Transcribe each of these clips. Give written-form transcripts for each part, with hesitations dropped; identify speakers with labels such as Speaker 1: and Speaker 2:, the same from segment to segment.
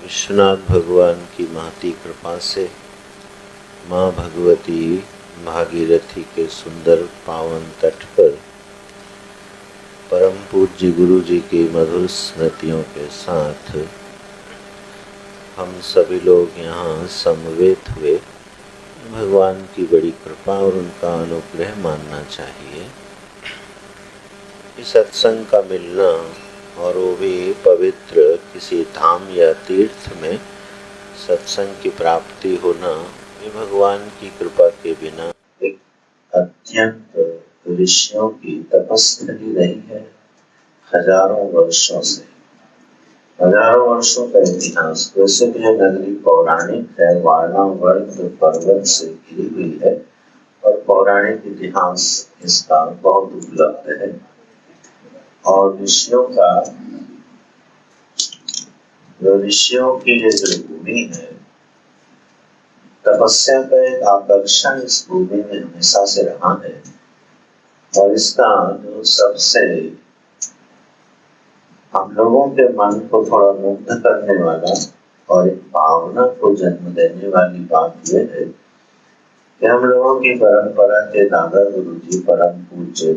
Speaker 1: विश्वनाथ भगवान की महती कृपा से माँ भगवती भागीरथी के सुंदर पावन तट पर परम पूज्य गुरु जी की मधुर स्मृतियों के साथ हम सभी लोग यहाँ समवेत हुए भगवान की बड़ी कृपा और उनका अनुग्रह मानना चाहिए। इस सत्संग का मिलना और वो भी पवित्र किसी धाम या तीर्थ में सत्संग की प्राप्ति होना, ये भगवान की कृपा के बिना एक अत्यंत ऋषियों की तपस्या रही है। हजारों वर्षों से, हजारों वर्षों का इतिहास। वैसे तो यह नगरी पौराणिक है, वारणावर्त पर्वत से घिरी हुई है और पौराणिक इतिहास इसका बहुत उपलब्ध है। और ऋषियों की जो भूमि है, तपस्या का एक आकर्षण इस भूमि में हमेशा से रहा है। और इसका जो सबसे हम लोगों के मन को थोड़ा मुग्ध करने वाला और एक भावना को जन्म देने वाली बात यह है कि हम लोगों की परंपरा के दादा गुरु जी परम पूज्य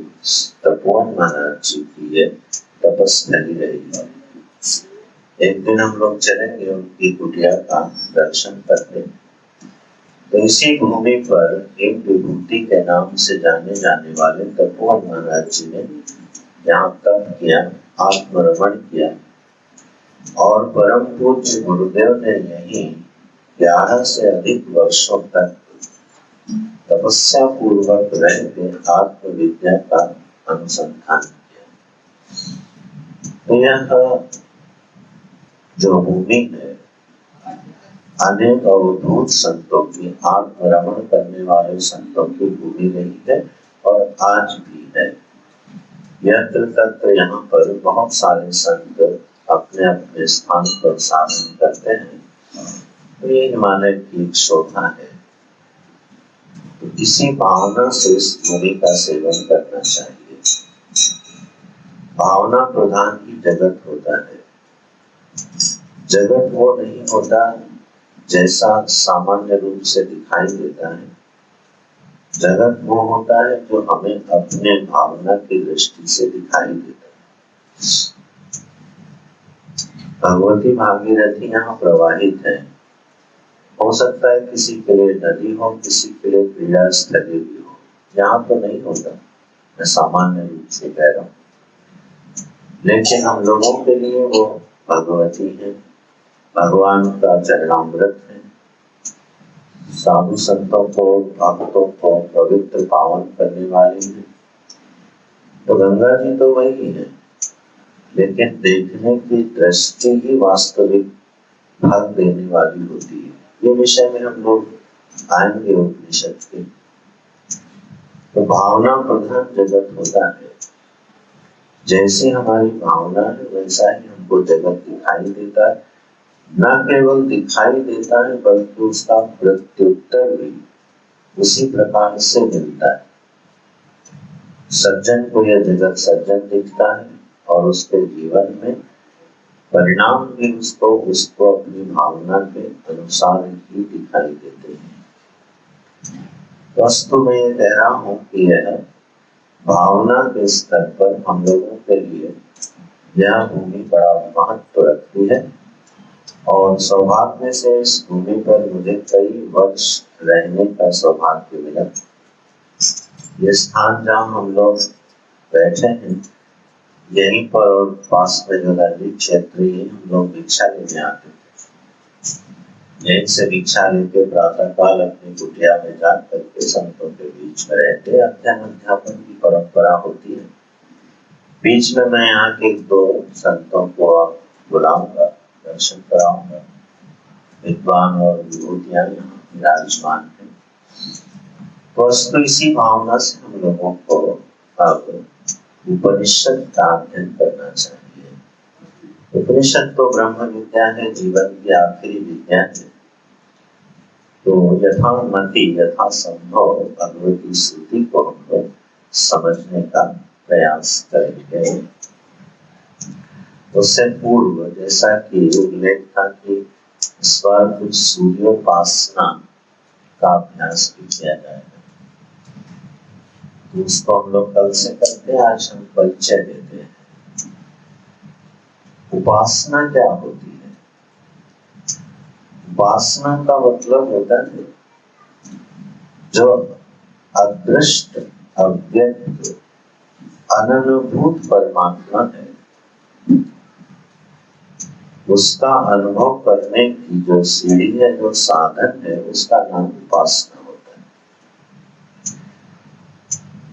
Speaker 1: तपोवन महाराज जी की ये तपस्या ही रही है। एक दिन हम लोग चलेंगे उनकी कुटिया का दर्शन करने। तो इसी भूमि पर एक विभूति के नाम से जाने जाने वाले तपोवन महाराज जी ने यहाँ तप किया, आत्मरमण किया और परम पूज्य गुरुदेव ने यही 11 से अधिक वर्षों तक तपस्या पूर्वक रह के आत्मविद्या का अनुसंधान किया। तो यह जो भूमि है अनेक अवधूत संतों की, आत्मरमण करने वाले संतों की भूमि रही है और आज भी है। यत्र तत्र यहाँ पर बहुत सारे संत अपने अपने स्थान पर साधन करते हैं। तो ये हिमालय की एक शोभा है। तो इसी भावना से इस भूमि का सेवन करना चाहिए। भावना प्रधान ही जगत होता है। जगत वो नहीं होता जैसा सामान्य रूप से दिखाई देता है। जगत वो होता है जो हमें अपने भावना की दृष्टि से दिखाई देता है। भगवती भागीरथी यहाँ प्रवाहित है। हो सकता है किसी के लिए नदी हो, किसी के लिए क्रीड़ा स्थली भी हो। यहाँ तो नहीं होता, मैं सामान्य रूप से कह रहा हूँ। लेकिन हम लोगों के लिए वो भगवती है, भगवान का चरणामृत है। साधु संतों को, भक्तों को पवित्र पावन करने वाली है। तो गंगा जी तो वही है, लेकिन देखने की दृष्टि ही वास्तविक फल देने वाली होती है। ये विषय में हम लोग आएंगे उपनिषद के। तो भावना प्रधान जगत होता है। जैसी हमारी भावना है वैसा ही हमको जगत दिखाई देता है। न केवल दिखाई देता है बल्कि उसका प्रत्युत्तर भी उसी प्रकार से मिलता है। सज्जन को यह जगत सज्जन दिखता है और उसके जीवन में परिणाम भी उसको अपनी भावना के अनुसार ही दिखाई देते हैं। वस्तु में ये कह रहा हूँ कि यह भावना के स्तर पर हम लोगों के लिए यह भूमि बड़ा महत्व रखती है। और सौभाग्य से इस भूमि पर मुझे कई वर्ष रहने का सौभाग्य मिला। ये स्थान जहाँ हम लोग बैठे हैं, यहीं पर और पास में जो नदी क्षेत्र है, हम लोग भिक्षा लेने आते थे। यहीं से भिक्षा लेके प्रातः काल अपनी कुटिया में जा करके संतों के बीच में रहते। अध्ययन अध्यापन की परंपरा होती है। बीच में मैं यहाँ के 2 संतों को बुलाऊंगा, दर्शन कराऊंगा। विद्वान और विभूतियां यहाँ विराजमान है। तो इसी भावना से हम लोगों को अब उपनिषद का अध्ययन करना चाहिए। उपनिषद तो ब्रह्म विद्या है, जीवन की आखिरी विद्या है। तो यथामति यथासंभव भगवती श्रुति को हम लोग समझने का प्रयास करेंगे। उससे पूर्व जैसा कि उल्लेख था कि इस बार कुछ सूर्योपासना का अभ्यास भी किया जाएगा। तो उसको हम लोग कल से करते हैं, आज हम परिचय देते हैं। उपासना क्या होती है? उपासना का मतलब होता है जो अदृष्ट, अव्यक्त, अननुभूत परमात्मा है, उसका अनुभव करने की जो सीढ़ी है, जो साधन है, उसका नाम उपासना होता है।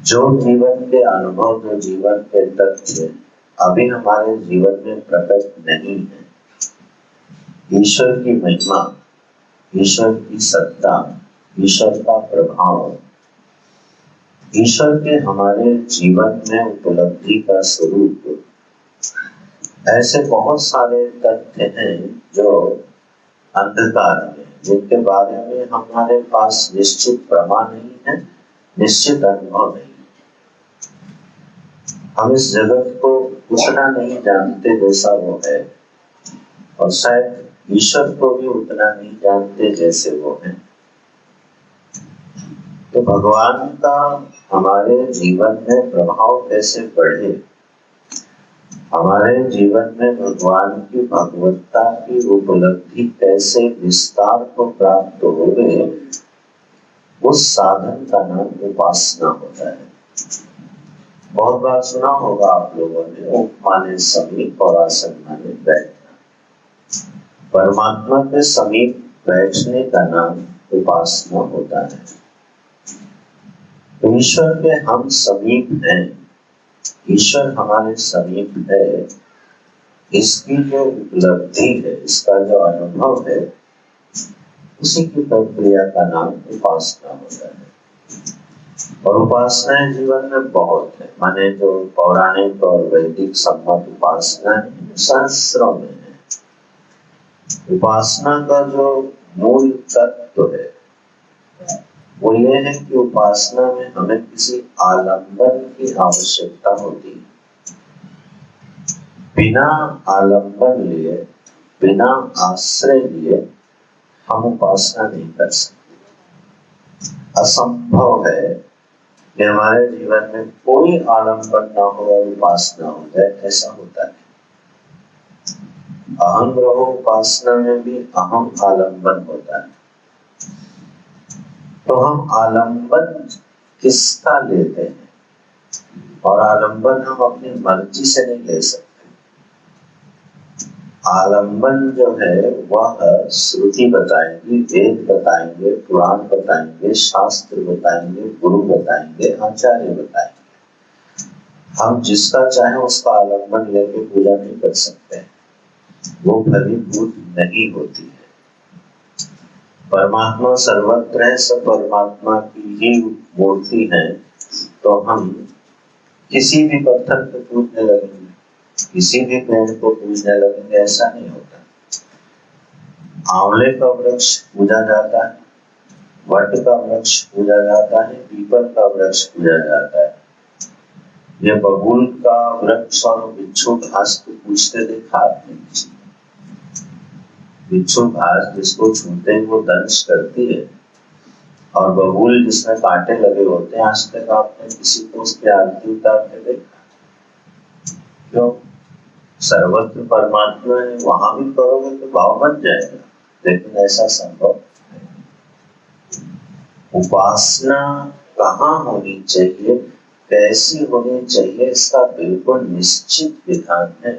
Speaker 1: जो जीवन के अनुभव, जो जीवन के तथ्य अभी हमारे जीवन में प्रकट नहीं है, ईश्वर की महिमा, ईश्वर की सत्ता, ईश्वर का प्रभाव, ईश्वर के हमारे जीवन में उपलब्धि का स्वरूप, ऐसे बहुत सारे तथ्य हैं जो अंधकार में, जिनके बारे में हमारे पास निश्चित प्रमाण नहीं है, निश्चित अनुभव नहीं। हम इस जगत को उतना नहीं जानते जैसा वो है, और शायद ईश्वर को भी उतना नहीं जानते जैसे वो है। तो भगवान का हमारे जीवन में प्रभाव कैसे बढ़े, हमारे जीवन में भगवान की भगवत्ता की उपलब्धि कैसे विस्तार को प्राप्त हो गए, उस साधन का नाम उपासना होता है। बहुत बार सुना होगा आप लोगों ने, उपमाने समीप और आसन माने बैठना। परमात्मा के समीप बैठने का नाम उपासना होता है। तो ईश्वर के हम समीप हैं, ईश्वर हमारे समीप है, इसकी जो उपलब्धि है, इसका जो अनुभव है, उसी की प्रक्रिया का नाम उपासना होता है। और उपासनाएं जीवन में बहुत है, माने जो पौराणिक और वैदिक सम्मत उपासना शास्त्रों में है। उपासना का जो मूल तत्व है वो ये है कि उपासना में हमें किसी आलंबन की आवश्यकता होती है। बिना आलंबन लिए, बिना आश्रय लिए हम उपासना नहीं कर सकते। असंभव है कि हमारे जीवन में कोई आलंबन ना हो और उपासना हो जाए, ऐसा होता है। अहम रहो उपासना में भी अहम आलंबन होता है। तो हम आलंबन किसका लेते हैं? और आलंबन हम अपनी मर्जी से नहीं ले सकते। आलंबन जो है वह श्रुति बताएंगी, वेद बताएंगे, पुराण बताएंगे, शास्त्र बताएंगे, गुरु बताएंगे, आचार्य बताएंगे। हम जिसका चाहे उसका आलंबन लेके पूजा नहीं कर सकते, वो फलीभूत नहीं होती है। परमात्मा सर्वत्र है, सब परमात्मा की ही मूर्ति है। तो हम किसी भी पत्थर को पूजने लगेंगे, किसी भी पेड़ को पूजने लगेंगे, ऐसा नहीं होता। आंवले का वृक्ष पूजा जाता है, वट का वृक्ष पूजा जाता है, पीपल का वृक्ष पूजा जाता है। ये बबूल का वृक्ष और बिच्छू घास को पूजते देखा आपने? बिच्छू घास जिसको छूते हैं वो दंश करती है, और बबूल जिसमें कांटे लगे होते हैं, आज तक आपने किसी को उसकी आरती उतारते देखा? क्यों? सर्वत्र परमात्मा है, वहां भी करोगे तो भाव बन जाएगा, लेकिन ऐसा संभव नहीं। उपासना कहाँ होनी चाहिए, कैसी होनी चाहिए, इसका बिल्कुल निश्चित विधान है,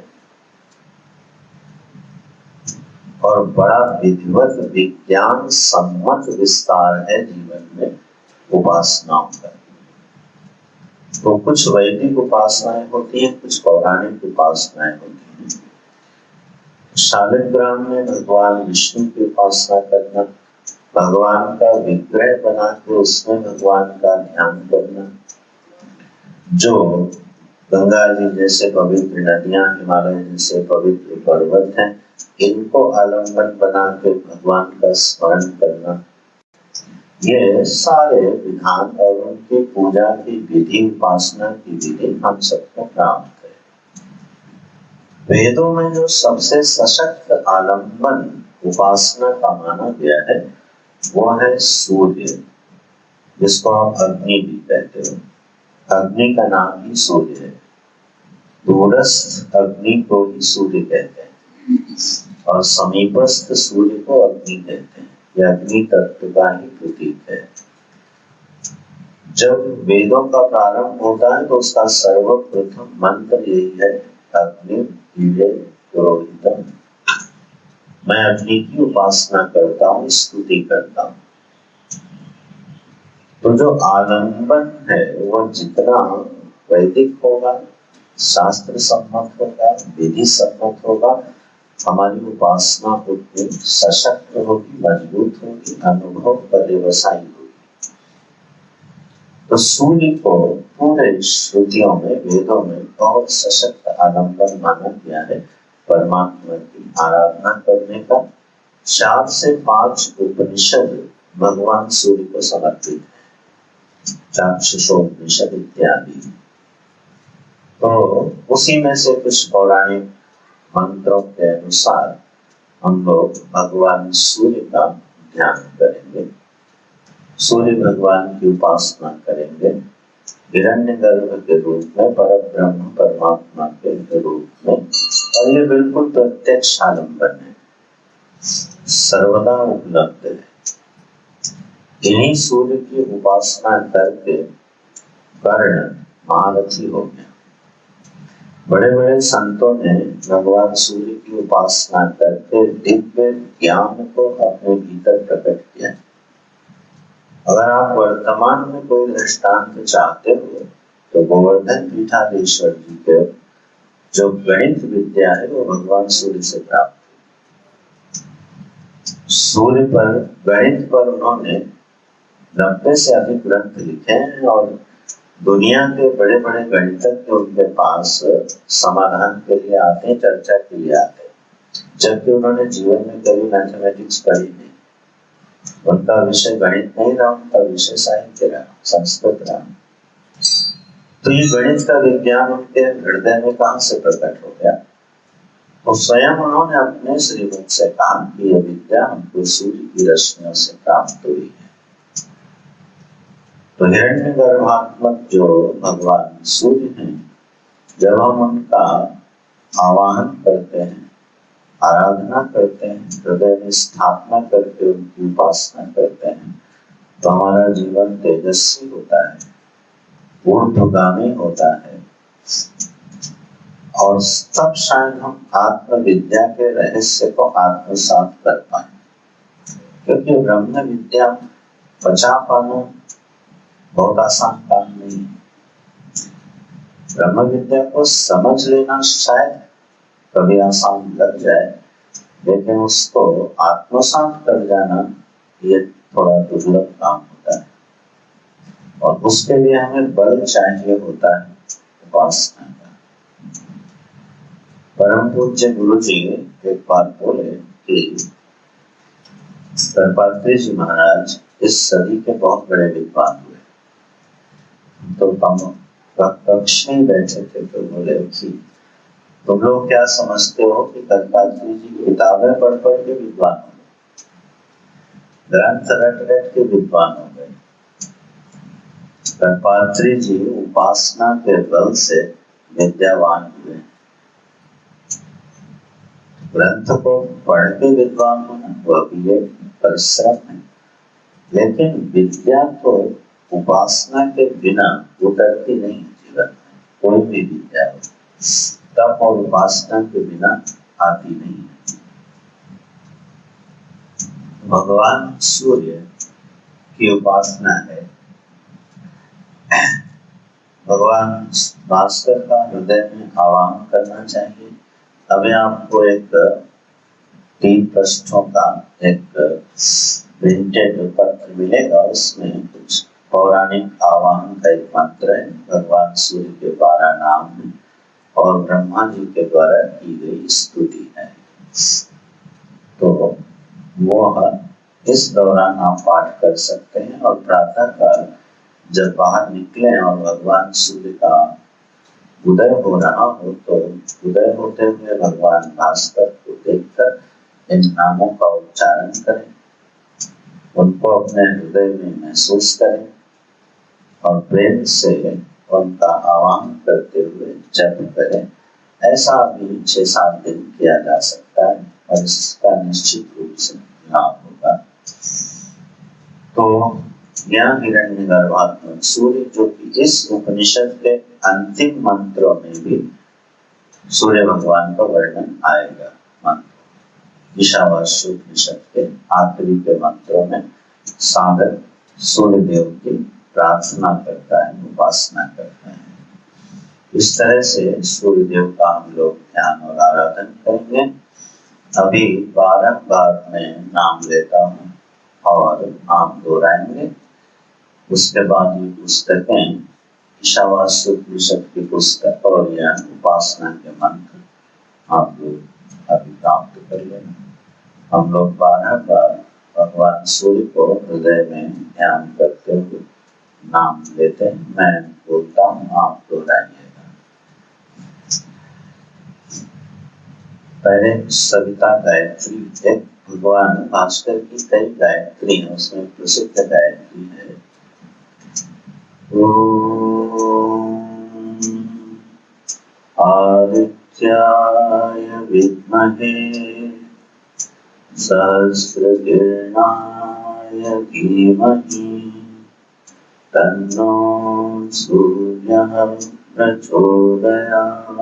Speaker 1: और बड़ा विधिवत विज्ञान सम्मत विस्तार है जीवन में उपासनाओं का। तो कुछ वैदिक उपासनाएं होती हैं, कुछ पौराणिक उपासनाएं होती हैं। शालिग्राम में भगवान विष्णु की उपासना करना, भगवान का विग्रह बना के उसमें भगवान का ध्यान करना, जो गंगा जी जैसे पवित्र नदियां, हिमालय जैसे पवित्र पर्वत हैं, इनको आलंबन बना के भगवान का स्मरण करना, ये सारे विधान और उनकी पूजा की विधि, उपासना की विधि हम सबको प्राप्त है। वेदों में जो सबसे सशक्त आलंबन उपासना का माना गया है वो है सूर्य, जिसको आप अग्नि भी कहते हो। अग्नि का नाम ही सूर्य है। दूरस्थ अग्नि को ही सूर्य कहते हैं और समीपस्थ सूर्य को अग्नि कहते हैं। यह अग्नि तत्व का ही प्रतीक है। जब वेदों का प्रारंभ होता है तो उसका सर्वप्रथम मंत्र यही है, अग्नि ईडे पुरोहितम। मैं अग्नि की उपासना करता हूँ, स्तुति करता हूँ। तो जो आलंबन है वह जितना वैदिक होगा, शास्त्र सम्मत होगा, विधि सम्मत होगा, हमारी उपासना उतनी सशक्त होगी, मजबूत होगी, अनुभव पर्यवसायी होगी। तो सूर्य को पूरे श्रुतियों में, वेदों में बहुत सशक्त आलंबन माना गया है परमात्मा की आराधना करने का। 4 से 5 उपनिषद भगवान सूर्य को समर्पित है, चाक्षुषोपनिषद इत्यादि। तो उसी में से कुछ पौराणिक मंत्रों के अनुसार हम लोग भगवान सूर्य का ध्यान करेंगे, सूर्य भगवान की उपासना करेंगे, हिरण्यगर्भ के रूप में, परब्रह्म परमात्मा के रूप में। और ये बिल्कुल प्रत्यक्ष आलंबन है, सर्वदा उपलब्ध है। इन्हीं सूर्य की उपासना करके कर्ण महारथी हो गया। बड़े बड़े संतों ने भगवान सूर्य की उपासना करके दिव्य ज्ञान को अपने भीतर प्रकट किया। अगर आप वर्तमान में कोई दृष्टांत चाहते हो तो गोवर्धन पीठाधीश्वर जी के जो गणित विद्या है वो भगवान सूर्य से प्राप्त है। सूर्य पर, गणित पर उन्होंने 90 से अधिक ग्रंथ लिखे हैं और दुनिया के बड़े बड़े गणितज्ञ उनके पास समाधान के लिए आते हैं, चर्चा के लिए आते हैं, जबकि उन्होंने जीवन में कभी मैथमेटिक्स पढ़ी नहीं। उनका विषय गणित नहीं रहा, उनका विषय साहित्य रहा, संस्कृत रहा। तो ये गणित का विज्ञान उनके हृदय में कहां से प्रकट हो गया? तो स्वयं उन्होंने अपने श्रीमुख से कहा कि यह विद्या हमको सूर्य की रश्मियों से प्राप्त हुई है। तो हिरण्यगर्भात्मक जो भगवान सूर्य हैं, जब हम उनका आवाहन करते हैं, आराधना करते हैं, हृदय में स्थापना करके उनकी उपासना करते हैं, तो हमारा जीवन तेजस्वी होता है, ऊर्ध्वगामी होता है। और तब शायद हम आत्मविद्या के रहस्य को आत्मसात कर पाए, क्योंकि ब्रह्म विद्या बचा पाना बहुत आसान काम नहीं है। ब्रह्म विद्या को समझ लेना शायद कभी आसान लग जाए, लेकिन उसको आत्मसात कर जाना ये थोड़ा दुर्लभ काम होता है। और उसके लिए हमें बल चाहिए होता है उपासना का। परम पूज्य गुरु जी एक बार बोले कि दत्तात्रेय जी महाराज इस सदी के बहुत बड़े विद्वान हुए। तो कक्ष में बैठे थे तो बोले कि तुम लोग क्या समझते हो कि दत्तात्रेय जी किताबें पढ़ पढ़ के विद्वान हो गए, ग्रंथ रट रट के विद्वान हो गए। दत्तात्रेय जी उपासना के बल से विद्यावान हुए। ग्रंथ को पढ़ के विद्वान होना वह भी एक परिश्रम है, लेकिन विद्या तो उपासना के बिना उतरती नहीं जीवन में। कोई भी विद्या हो तप और उपासना के बिना आती नहीं है। भगवान सूर्य की उपासना है। भगवान भास्कर का हृदय में आवाहन करना चाहिए। अभी आपको एक 3 पृष्ठों का एक प्रिंटेड पत्र मिलेगा, उसमें कुछ पौराणिक आवाहन का एक मंत्र है, भगवान सूर्य के 12 नाम है और ब्रह्मा जी के द्वारा की गई स्तुति है। तो वो इस दौरान आप पाठ कर सकते हैं और प्रातः काल जब बाहर निकले और भगवान सूर्य का उदय हो रहा हो तो उदय होते हुए भगवान भास्कर को देखकर इन नामों का उच्चारण करें, उनको अपने हृदय में महसूस करें और प्रेम से उनका आह्वान करते हुए जप करें। ऐसा भी 6-7 दिन किया जा सकता है और इसका निश्चित रूप से लाभ होगा। तो ज्ञान हिरण्यगर्भात्मक सूर्य, जो कि इस उपनिषद के अंतिम मंत्रों में भी सूर्य भगवान का वर्णन आएगा। मंत्र ईशावास्य उपनिषद के आखिरी के मंत्रों में सागर सूर्य देव की प्रार्थना करता है, उपासना करता है। इस तरह से सूर्य देव का हम लोग ध्यान और आराधन करेंगे। अभी 12 बार मैं नाम लेता हूँ और आप दोहराएंगे। उसके बाद ये पुस्तकें ईशावास्य उपनिषद की पुस्तक और यह उपासना के मंत्र आप लोग अभी प्राप्त कर लेना। हम लोग 12 बार भगवान सूर्य को हृदय में ध्यान करते हुए नाम लेते हैं। मैं बोलता हूँ, आप दोहराइएगा। पहले सविता गायत्री, एक भगवान भास्कर की कई गायत्री है, उसमें प्रसिद्ध गायत्री है। ओम आदित्याय विद्महे सहस्रकिरणाय धीमहि तन्नो सूर्यः प्रचोदयात्।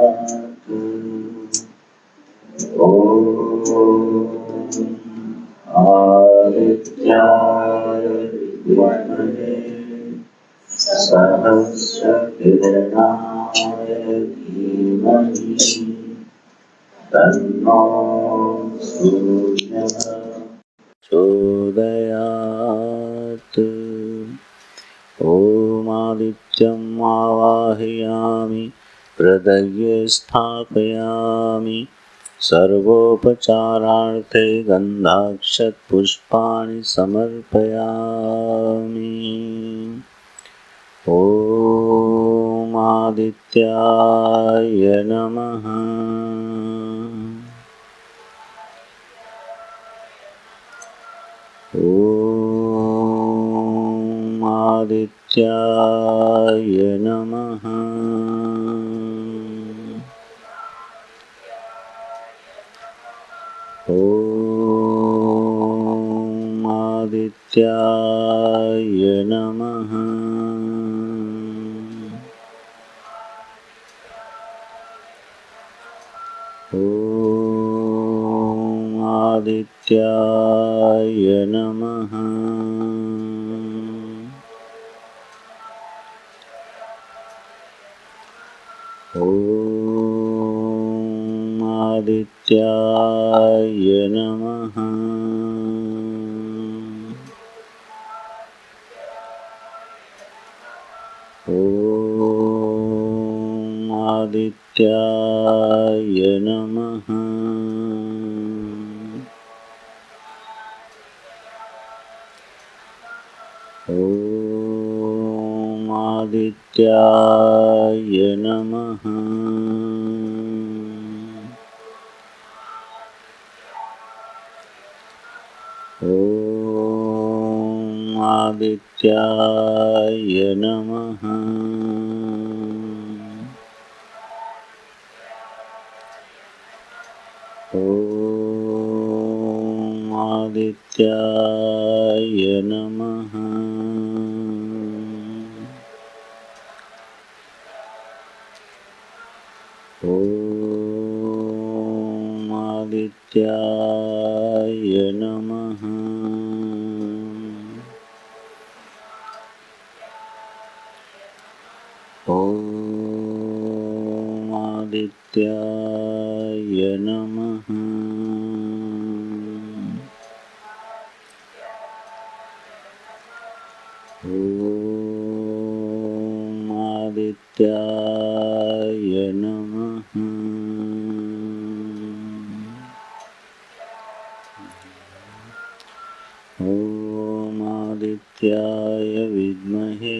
Speaker 1: ओम आदित्याय विद्महे सहस्रकिरणाय धीमहि तन्नो सूर्यः प्रचोदयात्। ॐ आदित्यम् आवाहयामि हृदये स्थापयामि सर्वोपचारार्थे गन्धाक्षतपुष्पाणि समर्पयामि। ॐ आदित्याय नमः। ॐ आदित्याय नमः। ॐ आदित्याय नमः। ॐ आदित्याय नमः। ॐ आदित्याय नमः। ॐ आदित्याय नमः। ॐ आदित्याय नमः। ॐ आदित्याय नमः। ॐ आदित्याय नमः। ॐ आदित्याय नमः। ॐ आदित्याय नमः। ॐ आदित्याय नमः। ॐ आदित्याय विद्महे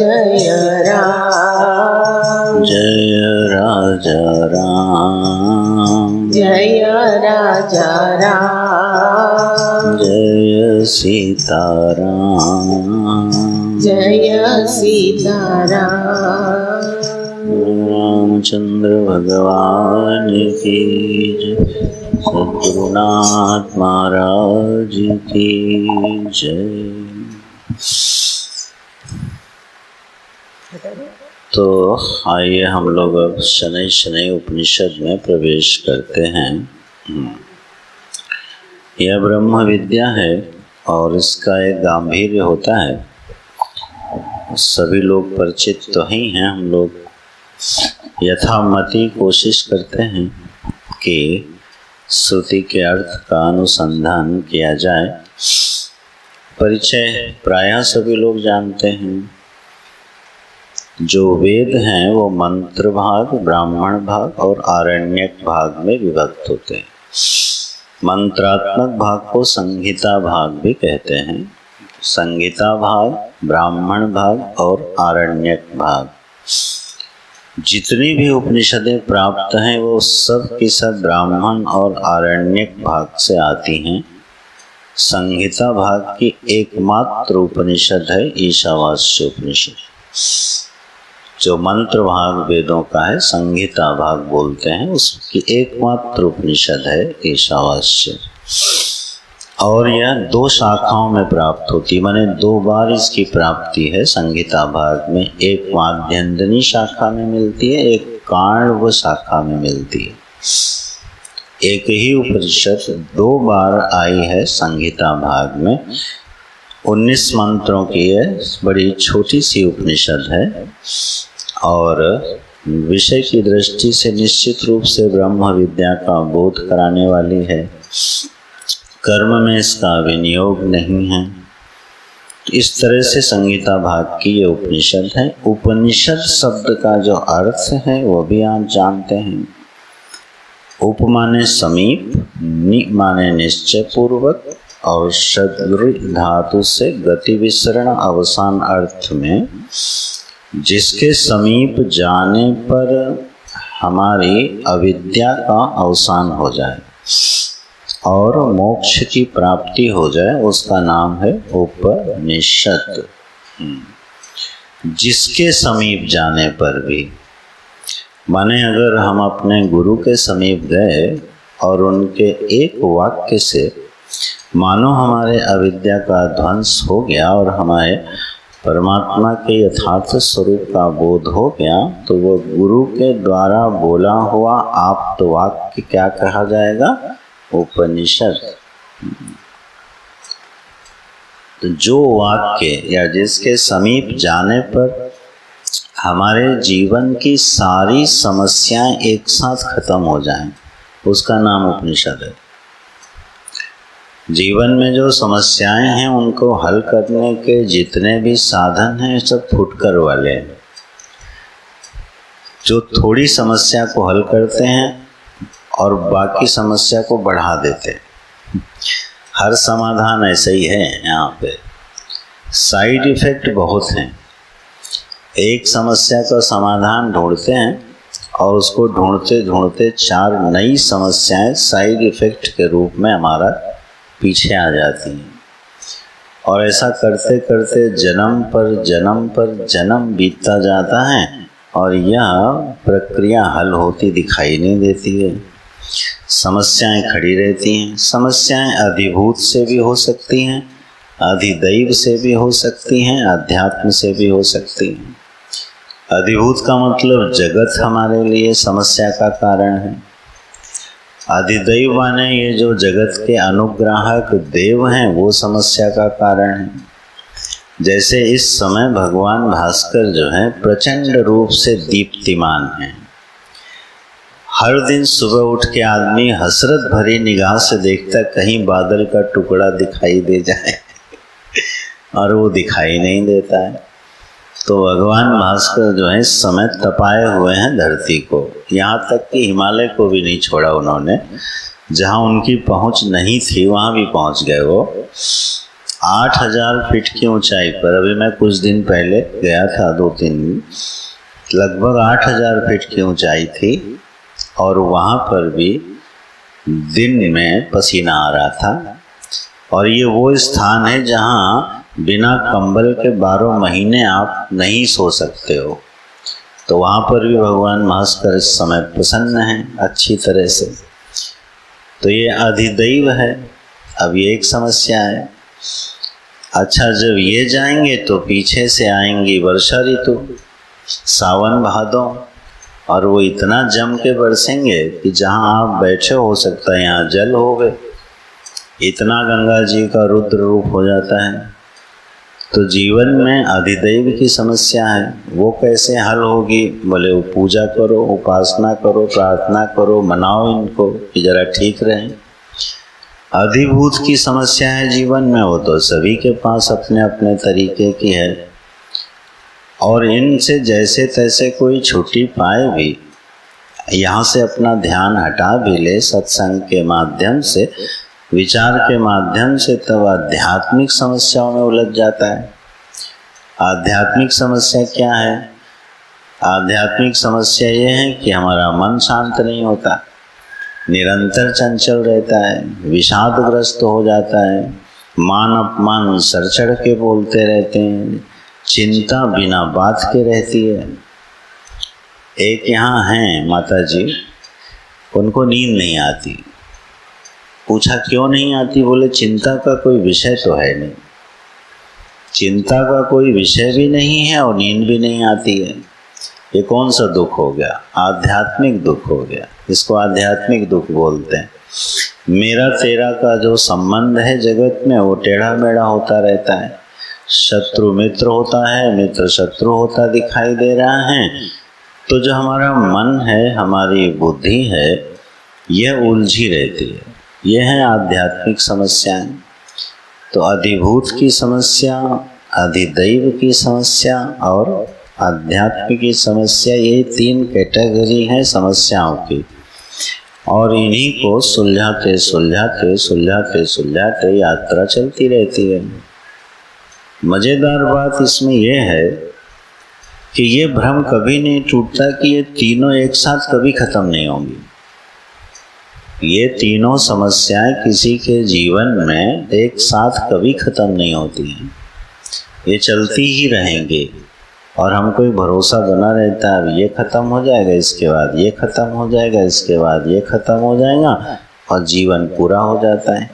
Speaker 2: जय राम
Speaker 1: जय राजा राम
Speaker 2: जय राजा राम
Speaker 1: जय सीताराम
Speaker 2: जय सीताराम
Speaker 1: रामचंद्र भगवान की जय सद्गुरुनाथ महाराज की जय। तो आइए हम लोग अब शनै शनै उपनिषद में प्रवेश करते हैं। यह ब्रह्म विद्या है और इसका एक गांभीर्य होता है। सभी लोग परिचित तो ही हैं। हम लोग यथामति कोशिश करते हैं कि श्रुति के अर्थ का अनुसंधान किया जाए। परिचय प्रायः सभी लोग जानते हैं। जो वेद हैं वो मंत्र भाग, ब्राह्मण भाग और आरण्यक भाग में विभक्त होते हैं। मंत्रात्मक भाग को संहिता भाग भी कहते हैं। संहिता भाग, ब्राह्मण भाग और आरण्यक भाग, जितनी भी उपनिषदें प्राप्त हैं वो सब की सब ब्राह्मण और आरण्यक भाग से आती हैं। संहिता भाग की एकमात्र उपनिषद है ईशावास्य उपनिषद। जो मंत्र भाग वेदों का है संहिता भाग बोलते हैं, उसकी एकमात्र उपनिषद है ईशावास्य। और यह 2 शाखाओं में प्राप्त होती है, माने 2 बार इसकी प्राप्ति है संहिता भाग में। एक माध्यन्दिनी शाखा में मिलती है, एक काण्व शाखा में मिलती है। एक ही उपनिषद 2 बार आई है संहिता भाग में। 19 मंत्रों की है, बड़ी छोटी सी उपनिषद है और विषय की दृष्टि से निश्चित रूप से ब्रह्म विद्या का बोध कराने वाली है। कर्म में इसका विनियोग नहीं है। इस तरह से संहिता भाग की ये उपनिषद है। उपनिषद शब्द का जो अर्थ है वो भी आप जानते हैं। उप माने समीप, नि माने निश्चय पूर्वक और शद्र धातु से गति विसरण अवसान अर्थ में जिसके समीप जाने पर हमारी अविद्या का अवसान हो जाए और मोक्ष की प्राप्ति हो जाए, उसका नाम है उपनिषद। जिसके समीप जाने पर भी, माने अगर हम अपने गुरु के समीप गए और उनके एक वाक्य से मानो हमारे अविद्या का ध्वंस हो गया और हमारे परमात्मा के यथार्थ स्वरूप का बोध हो गया, तो वो गुरु के द्वारा बोला हुआ आप्त वाक्य क्या कहा जाएगा? उपनिषद। तो जो वाक्य या जिसके समीप जाने पर हमारे जीवन की सारी समस्याएं एक साथ खत्म हो जाएं, उसका नाम उपनिषद है। जीवन में जो समस्याएं हैं उनको हल करने के जितने भी साधन हैं सब फुटकर वाले हैं। जो थोड़ी समस्या को हल करते हैं और बाकी समस्या को बढ़ा देते हैं। हर समाधान ऐसा ही है। यहाँ पे साइड इफ़ेक्ट बहुत हैं। एक समस्या का समाधान ढूंढते हैं और उसको ढूंढते ढूंढते 4 नई समस्याएं साइड इफ़ेक्ट के रूप में हमारा पीछे आ जाती हैं। और ऐसा करते करते जन्म पर जन्म बीतता जाता है और यह प्रक्रिया हल होती दिखाई नहीं देती है। समस्याएं खड़ी रहती हैं। समस्याएं अधिभूत से भी हो सकती हैं, अधिदैव से भी हो सकती हैं, अध्यात्म से भी हो सकती हैं। अधिभूत का मतलब जगत हमारे लिए समस्या का कारण है। अधिदैव माने ये जो जगत के अनुग्राहक देव हैं वो समस्या का कारण है। जैसे इस समय भगवान भास्कर जो हैं प्रचंड रूप से दीप्तिमान हैं। हर दिन सुबह उठ के आदमी हसरत भरी निगाह से देखता कहीं बादल का टुकड़ा दिखाई दे जाए और वो दिखाई नहीं देता है। तो भगवान भास्कर जो है इस समय तपाए हुए हैं धरती को। यहाँ तक कि हिमालय को भी नहीं छोड़ा उन्होंने। जहाँ उनकी पहुँच नहीं थी वहाँ भी पहुँच गए वो। 8,000 फीट की ऊंचाई पर, अभी मैं कुछ दिन पहले गया था, 2-3 दिन, लगभग 8,000 फीट की ऊंचाई थी और वहाँ पर भी दिन में पसीना आ रहा था। और ये वो स्थान है जहाँ बिना कंबल के 12 महीने आप नहीं सो सकते हो। तो वहाँ पर भी भगवान भास्कर इस समय प्रसन्न हैं अच्छी तरह से। तो ये अधिदैव है। अब ये एक समस्या है। अच्छा, जब ये जाएंगे तो पीछे से आएंगी वर्षा ऋतु, सावन भादों, और वो इतना जम के बरसेंगे कि जहाँ आप बैठे हो सकता है यहाँ जल हो गए, इतना गंगा जी का रुद्र रूप हो जाता है। तो जीवन में अधिदैव की समस्या है, वो कैसे हल होगी? बोले वो पूजा करो, उपासना करो, प्रार्थना करो, मनाओ इनको कि जरा ठीक रहें। अधिभूत की समस्या है जीवन में, वो तो सभी के पास अपने अपने तरीके की है, और इनसे जैसे तैसे कोई छुट्टी पाए भी, यहाँ से अपना ध्यान हटा भी ले सत्संग के माध्यम से, विचार के माध्यम से, तब आध्यात्मिक समस्याओं में उलझ जाता है। आध्यात्मिक समस्या क्या है? आध्यात्मिक समस्या ये है कि हमारा मन शांत नहीं होता, निरंतर चंचल रहता है, विषादग्रस्त हो जाता है, मान अपमान सर चढ़ के बोलते रहते हैं, चिंता बिना बात के रहती है। एक यहाँ हैं माता जी, उनको नींद नहीं आती। पूछा क्यों नहीं आती? बोले चिंता का कोई विषय तो है नहीं। चिंता का कोई विषय भी नहीं है और नींद भी नहीं आती है। ये कौन सा दुख हो गया? आध्यात्मिक दुख हो गया। इसको आध्यात्मिक दुख बोलते हैं। मेरा तेरा का जो संबंध है जगत में, वो टेढ़ा मेढ़ा होता रहता है। शत्रु मित्र होता है, मित्र शत्रु होता दिखाई दे रहा है। तो जो हमारा मन है, हमारी बुद्धि है, यह उलझी रहती है। यह है आध्यात्मिक समस्याएं। तो अधिभूत की समस्या, अधिदैव की समस्या और आध्यात्मिक की समस्या, ये 3 कैटेगरी हैं समस्याओं की। और इन्हीं को सुलझाते सुलझाते सुलझाते सुलझाते यात्रा चलती रहती है। मज़ेदार बात इसमें यह है कि ये भ्रम कभी नहीं टूटता कि ये तीनों एक साथ कभी खत्म नहीं होंगी। ये तीनों समस्याएं किसी के जीवन में एक साथ कभी खत्म नहीं होती हैं। ये चलती ही रहेंगी और हमको भरोसा बना रहता है, अब ये खत्म हो जाएगा, इसके बाद ये खत्म हो जाएगा, इसके बाद ये खत्म हो जाएगा, और जीवन पूरा हो जाता है।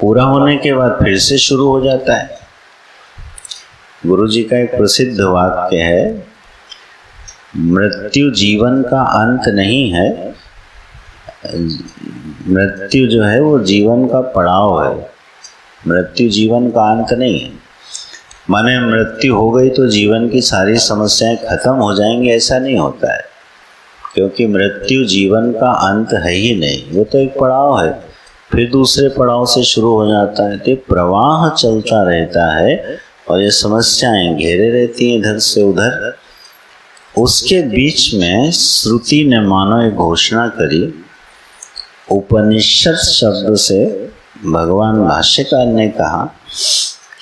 Speaker 1: पूरा होने के बाद फिर से शुरू हो जाता है। गुरु जी का एक प्रसिद्ध वाक्य है, मृत्यु जीवन का अंत नहीं है, मृत्यु जो है वो जीवन का पड़ाव है। मृत्यु जीवन का अंत नहीं है। माने मृत्यु हो गई तो जीवन की सारी समस्याएं खत्म हो जाएंगी, ऐसा नहीं होता है। क्योंकि मृत्यु जीवन का अंत है ही नहीं, वो तो एक पड़ाव है, फिर दूसरे पड़ाव से शुरू हो जाता है। तो प्रवाह चलता रहता है और ये समस्याएं घेरे रहती हैं इधर से उधर। उसके बीच में श्रुति ने मानो एक घोषणा करी। उपनिषद शब्द से भगवान भाष्यकार ने कहा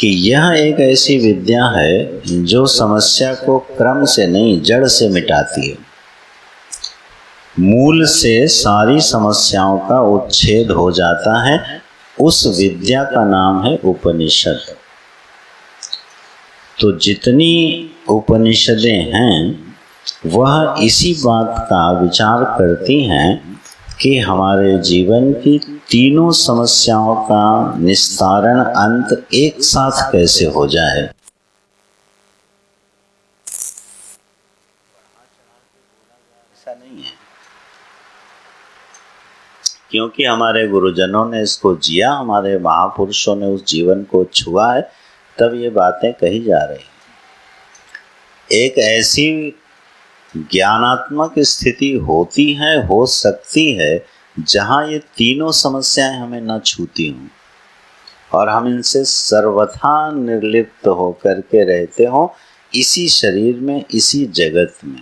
Speaker 1: कि यह एक ऐसी विद्या है जो समस्या को क्रम से नहीं, जड़ से मिटाती है। मूल से सारी समस्याओं का उच्छेद हो जाता है। उस विद्या का नाम है उपनिषद। तो जितनी उपनिषदें हैं वह इसी बात का विचार करती हैं कि हमारे जीवन की तीनों समस्याओं का निस्तारण अंत एक साथ कैसे हो जाए। ऐसा नहीं है, क्योंकि हमारे गुरुजनों ने इसको जिया, हमारे महापुरुषों ने उस जीवन को छुआ है, तब ये बातें कही जा रही। एक ऐसी ज्ञानात्मक स्थिति होती है, हो सकती है, जहाँ ये तीनों समस्याएं हमें न छूती हों और हम इनसे सर्वथा निर्लिप्त होकर के रहते हों इसी शरीर में, इसी जगत में।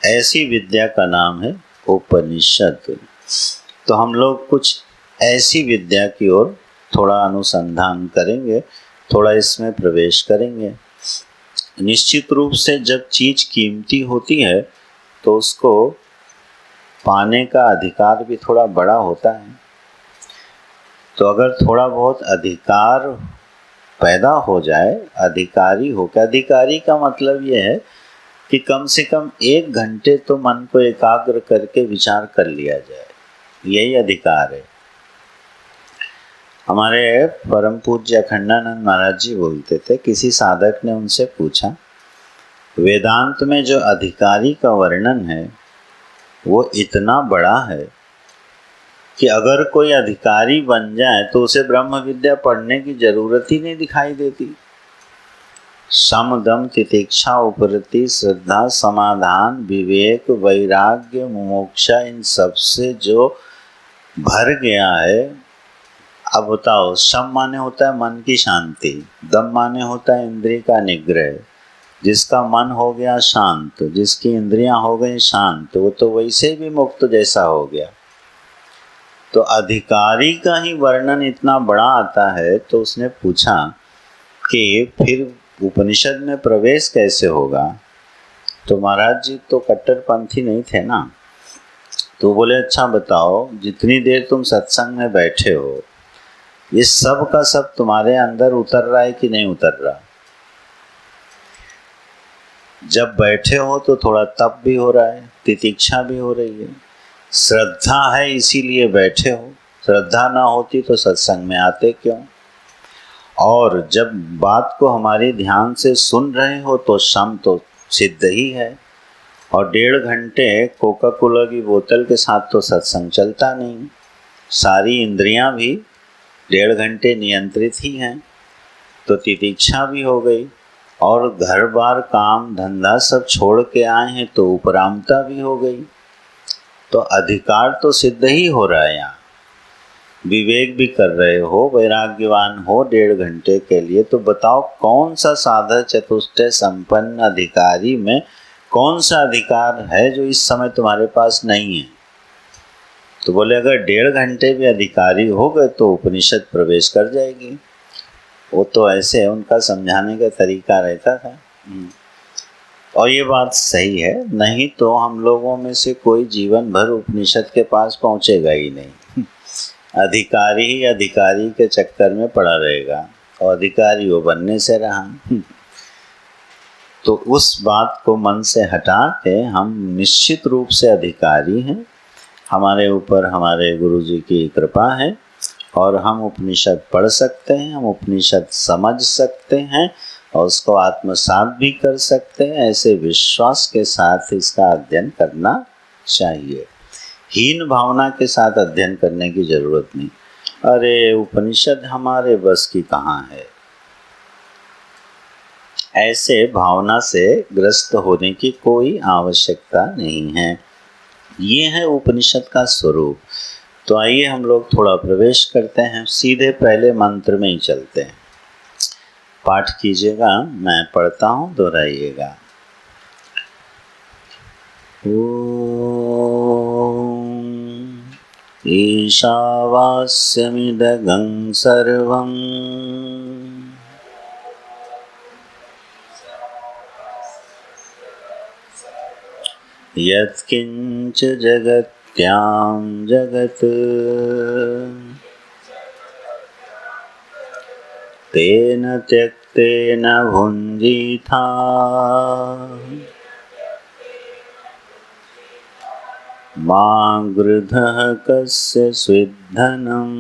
Speaker 1: ऐसी विद्या का नाम है उपनिषद। तो हम लोग कुछ ऐसी विद्या की ओर थोड़ा अनुसंधान करेंगे, थोड़ा इसमें प्रवेश करेंगे। निश्चित रूप से जब चीज कीमती होती है तो उसको पाने का अधिकार भी थोड़ा बड़ा होता है। तो अगर थोड़ा बहुत अधिकार पैदा हो जाए, अधिकारी हो क्या, अधिकारी का मतलब ये है कि कम से कम 1 घंटे तो मन को एकाग्र करके विचार कर लिया जाए, यही अधिकार है। हमारे परम पूज्य अखंडानंद महाराज जी बोलते थे, किसी साधक ने उनसे पूछा, वेदांत में जो अधिकारी का वर्णन है वो इतना बड़ा है कि अगर कोई अधिकारी बन जाए तो उसे ब्रह्म विद्या पढ़ने की जरूरत ही नहीं दिखाई देती। सम दम तितिक्षा उपरति श्रद्धा समाधान विवेक वैराग्य मोक्षा, इन सबसे जो भर गया है। अब बताओ, सम माने होता है मन की शांति, दम माने होता है इंद्रिय का निग्रह। जिसका मन हो गया शांत, जिसकी इंद्रियां हो गई शांत, वो तो वैसे भी मुक्त जैसा हो गया। तो अधिकारी का ही वर्णन इतना बड़ा आता है। तो उसने पूछा कि फिर उपनिषद में प्रवेश कैसे होगा। तो महाराज जी तो कट्टरपंथी नहीं थे ना। तो बोले, अच्छा बताओ, जितनी देर तुम सत्संग में बैठे हो, ये सब का सब तुम्हारे अंदर उतर रहा है कि नहीं उतर रहा। जब बैठे हो तो थोड़ा तप भी हो रहा है, तितिक्षा भी हो रही है, श्रद्धा है इसीलिए बैठे हो। श्रद्धा ना होती तो सत्संग में आते क्यों। और जब बात को हमारे ध्यान से सुन रहे हो तो सम तो सिद्ध ही है। और 1.5 घंटे कोका कोला की बोतल के साथ तो सत्संग चलता नहीं। सारी इंद्रियां भी 1.5 घंटे नियंत्रित ही हैं। तो तितिक्षा भी हो गई और घर बार काम धंधा सब छोड़ के आए हैं तो उपरामता भी हो गई। तो अधिकार तो सिद्ध ही हो रहा है। यहाँ विवेक भी कर रहे हो, वैराग्यवान हो 1.5 घंटे के लिए। तो बताओ, कौन सा साधक चतुष्टय संपन्न अधिकारी में कौन सा अधिकार है जो इस समय तुम्हारे पास नहीं है। तो बोले, अगर 1.5 घंटे भी अधिकारी हो गए तो उपनिषद प्रवेश कर जाएगी। वो तो ऐसे उनका समझाने का तरीका रहता था। और ये बात सही है, नहीं तो हम लोगों में से कोई जीवन भर उपनिषद के पास पहुंचेगा ही नहीं। अधिकारी ही अधिकारी के चक्कर में पड़ा रहेगा और अधिकारी वो बनने से रहा। तो उस बात को मन से हटा के हम निश्चित रूप से अधिकारी हैं। हमारे ऊपर हमारे गुरु जी की कृपा है और हम उपनिषद पढ़ सकते हैं, हम उपनिषद समझ सकते हैं और उसको आत्मसात भी कर सकते हैं। ऐसे विश्वास के साथ इसका अध्ययन करना चाहिए। हीन भावना के साथ अध्ययन करने की जरूरत नहीं। अरे उपनिषद हमारे बस की कहाँ है, ऐसे भावना से ग्रस्त होने की कोई आवश्यकता नहीं है। ये है उपनिषद का स्वरूप। तो आइए हम लोग थोड़ा प्रवेश करते हैं, सीधे पहले मंत्र में ही चलते हैं। पाठ कीजिएगा, मैं पढ़ता हूँ, दोहराइएगा। ओम ईशावास्यमिदगं सर्वं यत्किंच जगत्यां जगत् तेन त्यक्तेन भुञ्जीथा मा गृधः कस्य स्विद्धनम्।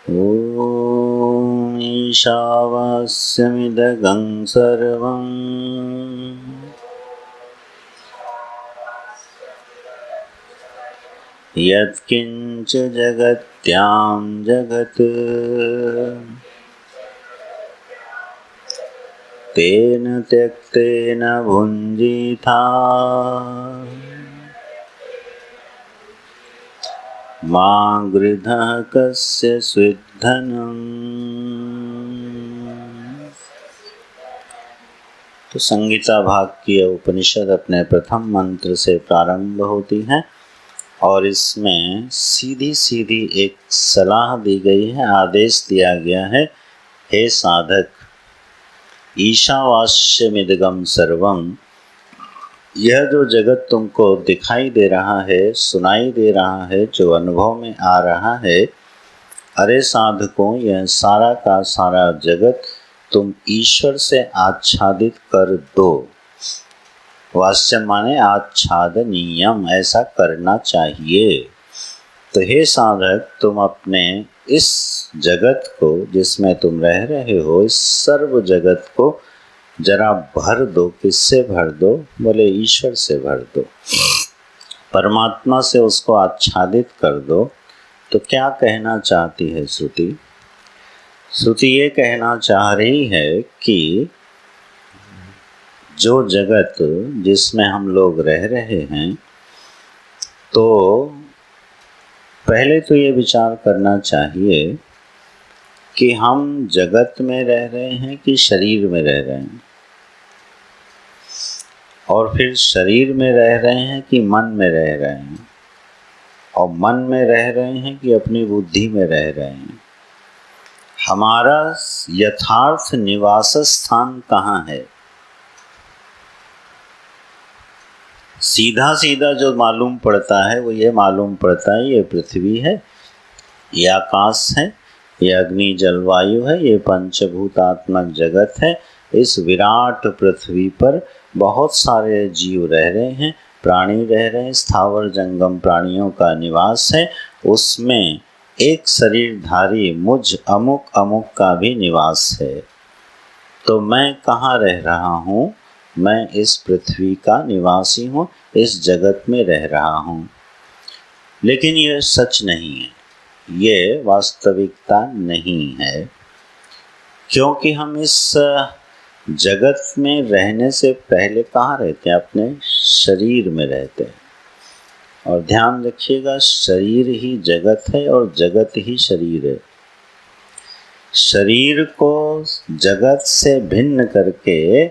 Speaker 1: ॐ ईशावास्यमिदगं सर्वं यत्किंच जगत्यां जगत् तेन त्यक्तेन भुञ्जीथा मा गृधः कस्य स्विद्धनम्। तो संगीता भाग की उपनिषद अपने प्रथम मंत्र से प्रारंभ होती है।
Speaker 3: और इसमें सीधी सीधी एक सलाह दी गई है, आदेश दिया गया है, हे साधक, ईशावास्यमिदगम सर्वम, यह जो जगत तुमको दिखाई दे रहा है, सुनाई दे रहा है, जो अनुभव में आ रहा है, अरे साधकों, यह सारा का सारा जगत तुम ईश्वर से आच्छादित कर दो। वास्य माने आच्छादनीयम, ऐसा करना चाहिए। तो हे साधक, तुम अपने इस जगत को, जिसमें तुम रह रहे हो, इस सर्व जगत को जरा भर दो। किससे भर दो? बोले ईश्वर से भर दो, परमात्मा से उसको आच्छादित कर दो। तो क्या कहना चाहती है श्रुति? श्रुति ये कहना चाह रही है कि जो जगत जिसमें हम लोग रह रहे हैं, तो पहले तो ये विचार करना चाहिए कि हम जगत में रह रहे हैं कि शरीर में रह रहे हैं, और फिर शरीर में रह रहे हैं कि मन में रह रहे हैं, और मन में रह रहे हैं कि अपनी बुद्धि में रह रहे हैं। हमारा यथार्थ निवास स्थान कहाँ है? सीधा सीधा जो मालूम पड़ता है वो ये मालूम पड़ता है, ये पृथ्वी है, ये आकाश है, ये अग्नि जलवायु है, ये पंचभूतात्मक जगत है। इस विराट पृथ्वी पर बहुत सारे जीव रह रहे हैं, प्राणी रह रहे हैं, स्थावर जंगम प्राणियों का निवास है। उसमें एक शरीरधारी मुझ अमुक अमुक का भी निवास है। तो मैं कहाँ रह रहा हूँ? मैं इस पृथ्वी का निवासी हूँ, इस जगत में रह रहा हूँ। लेकिन ये सच नहीं है, ये वास्तविकता नहीं है, क्योंकि हम इस जगत में रहने से पहले कहाँ रहते हैं? अपने शरीर में रहते हैं। और ध्यान रखिएगा, शरीर ही जगत है और जगत ही शरीर है। शरीर को जगत से भिन्न करके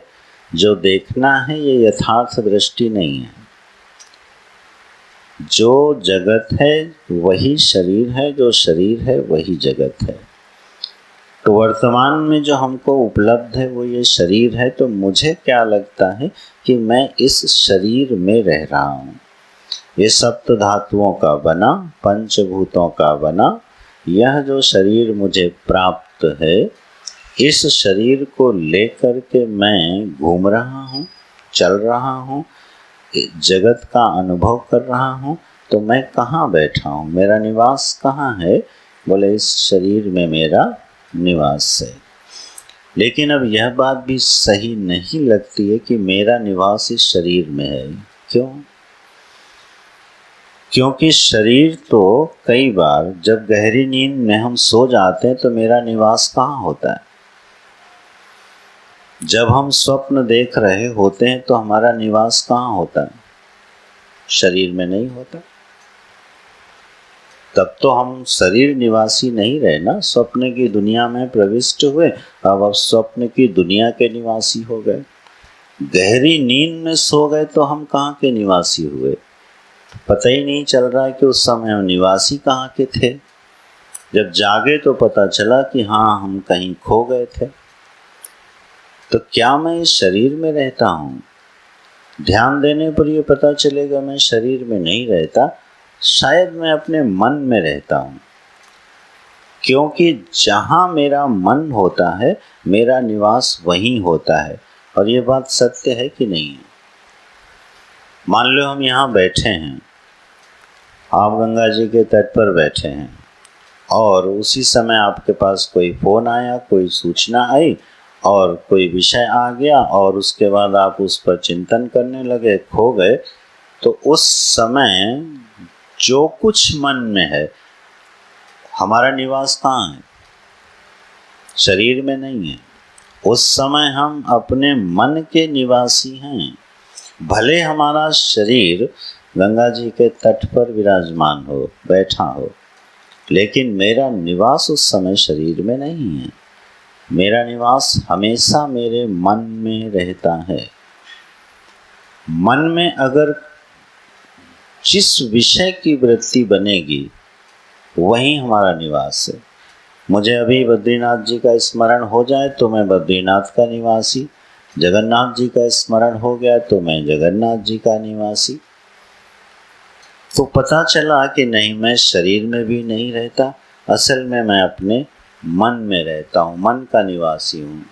Speaker 3: जो देखना है, ये यथार्थ दृष्टि नहीं है। जो जगत है वही शरीर है, जो शरीर है वही जगत है। तो वर्तमान में जो हमको उपलब्ध है वो ये शरीर है। तो मुझे क्या लगता है कि मैं इस शरीर में रह रहा हूँ। ये सप्त धातुओं का बना, पंचभूतों का बना यह जो शरीर मुझे प्राप्त है, इस शरीर को लेकर के मैं घूम रहा हूँ, चल रहा हूँ, जगत का अनुभव कर रहा हूँ। तो मैं कहाँ बैठा हूँ? मेरा निवास कहाँ है? बोले इस शरीर में मेरा निवास है। लेकिन अब यह बात भी सही नहीं लगती है कि मेरा निवास इस शरीर में है। क्यों? क्योंकि शरीर तो कई बार जब गहरी नींद में हम सो जाते हैं तो मेरा निवास कहाँ होता है? जब हम स्वप्न देख रहे होते हैं तो हमारा निवास कहाँ होता है? शरीर में नहीं होता। तब तो हम शरीर निवासी नहीं रहे ना, स्वप्न की दुनिया में प्रविष्ट हुए, अब स्वप्न की दुनिया के निवासी हो गए। गहरी नींद में सो गए तो हम कहाँ के निवासी हुए? पता ही नहीं चल रहा है कि उस समय हम निवासी कहाँ के थे। जब जागे तो पता चला कि हाँ, हम कहीं खो गए थे। तो क्या मैं इस शरीर में रहता हूँ? ध्यान देने पर यह पता चलेगा मैं शरीर में नहीं रहता, शायद मैं अपने मन में रहता हूँ। क्योंकि जहाँ मेरा मन होता है मेरा निवास वहीं होता है। और ये बात सत्य है कि नहीं है? मान लो हम यहाँ बैठे हैं, आप गंगा जी के तट पर बैठे हैं, और उसी समय आपके पास कोई फ़ोन आया, कोई सूचना आई और कोई विषय आ गया, और उसके बाद आप उस पर चिंतन करने लगे, खो गए। तो उस समय जो कुछ मन में है, हमारा निवास कहाँ है? शरीर में नहीं है। उस समय हम अपने मन के निवासी हैं। भले हमारा शरीर गंगा जी के तट पर विराजमान हो, बैठा हो, लेकिन मेरा निवास उस समय शरीर में नहीं है। मेरा निवास हमेशा मेरे मन में रहता है। मन में अगर जिस विषय की वृत्ति बनेगी वही हमारा निवास है। मुझे अभी बद्रीनाथ जी का स्मरण हो जाए तो मैं बद्रीनाथ का निवासी, जगन्नाथ जी का स्मरण हो गया तो मैं जगन्नाथ जी का निवासी। तो पता चला कि नहीं, मैं शरीर में भी नहीं रहता, असल में मैं अपने मन में रहता हूँ, मन का निवासी हूँ।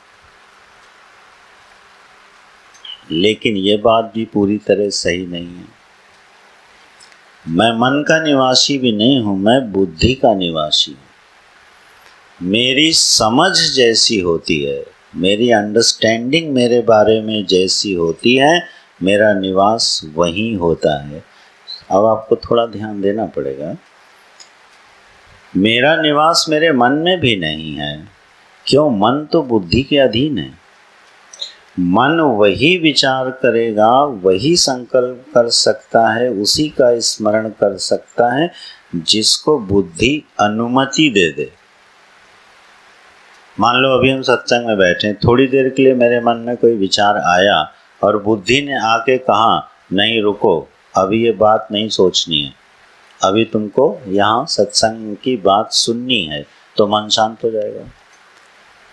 Speaker 3: लेकिन ये बात भी पूरी तरह सही नहीं है। मैं मन का निवासी भी नहीं हूँ, मैं बुद्धि का निवासी हूँ। मेरी समझ जैसी होती है, मेरी अंडरस्टैंडिंग मेरे बारे में जैसी होती है, मेरा निवास वहीं होता है। अब आपको थोड़ा ध्यान देना पड़ेगा। मेरा निवास मेरे मन में भी नहीं है। क्यों? मन तो बुद्धि के अधीन है। मन वही विचार करेगा, वही संकल्प कर सकता है, उसी का स्मरण कर सकता है जिसको बुद्धि अनुमति दे दे। मान लो अभी हम सत्संग में बैठे हैं, थोड़ी देर के लिए मेरे मन में कोई विचार आया और बुद्धि ने आके कहा नहीं रुको, अभी ये बात नहीं सोचनी है, अभी तुमको यहाँ सत्संग की बात सुननी है, तो मन शांत हो जाएगा।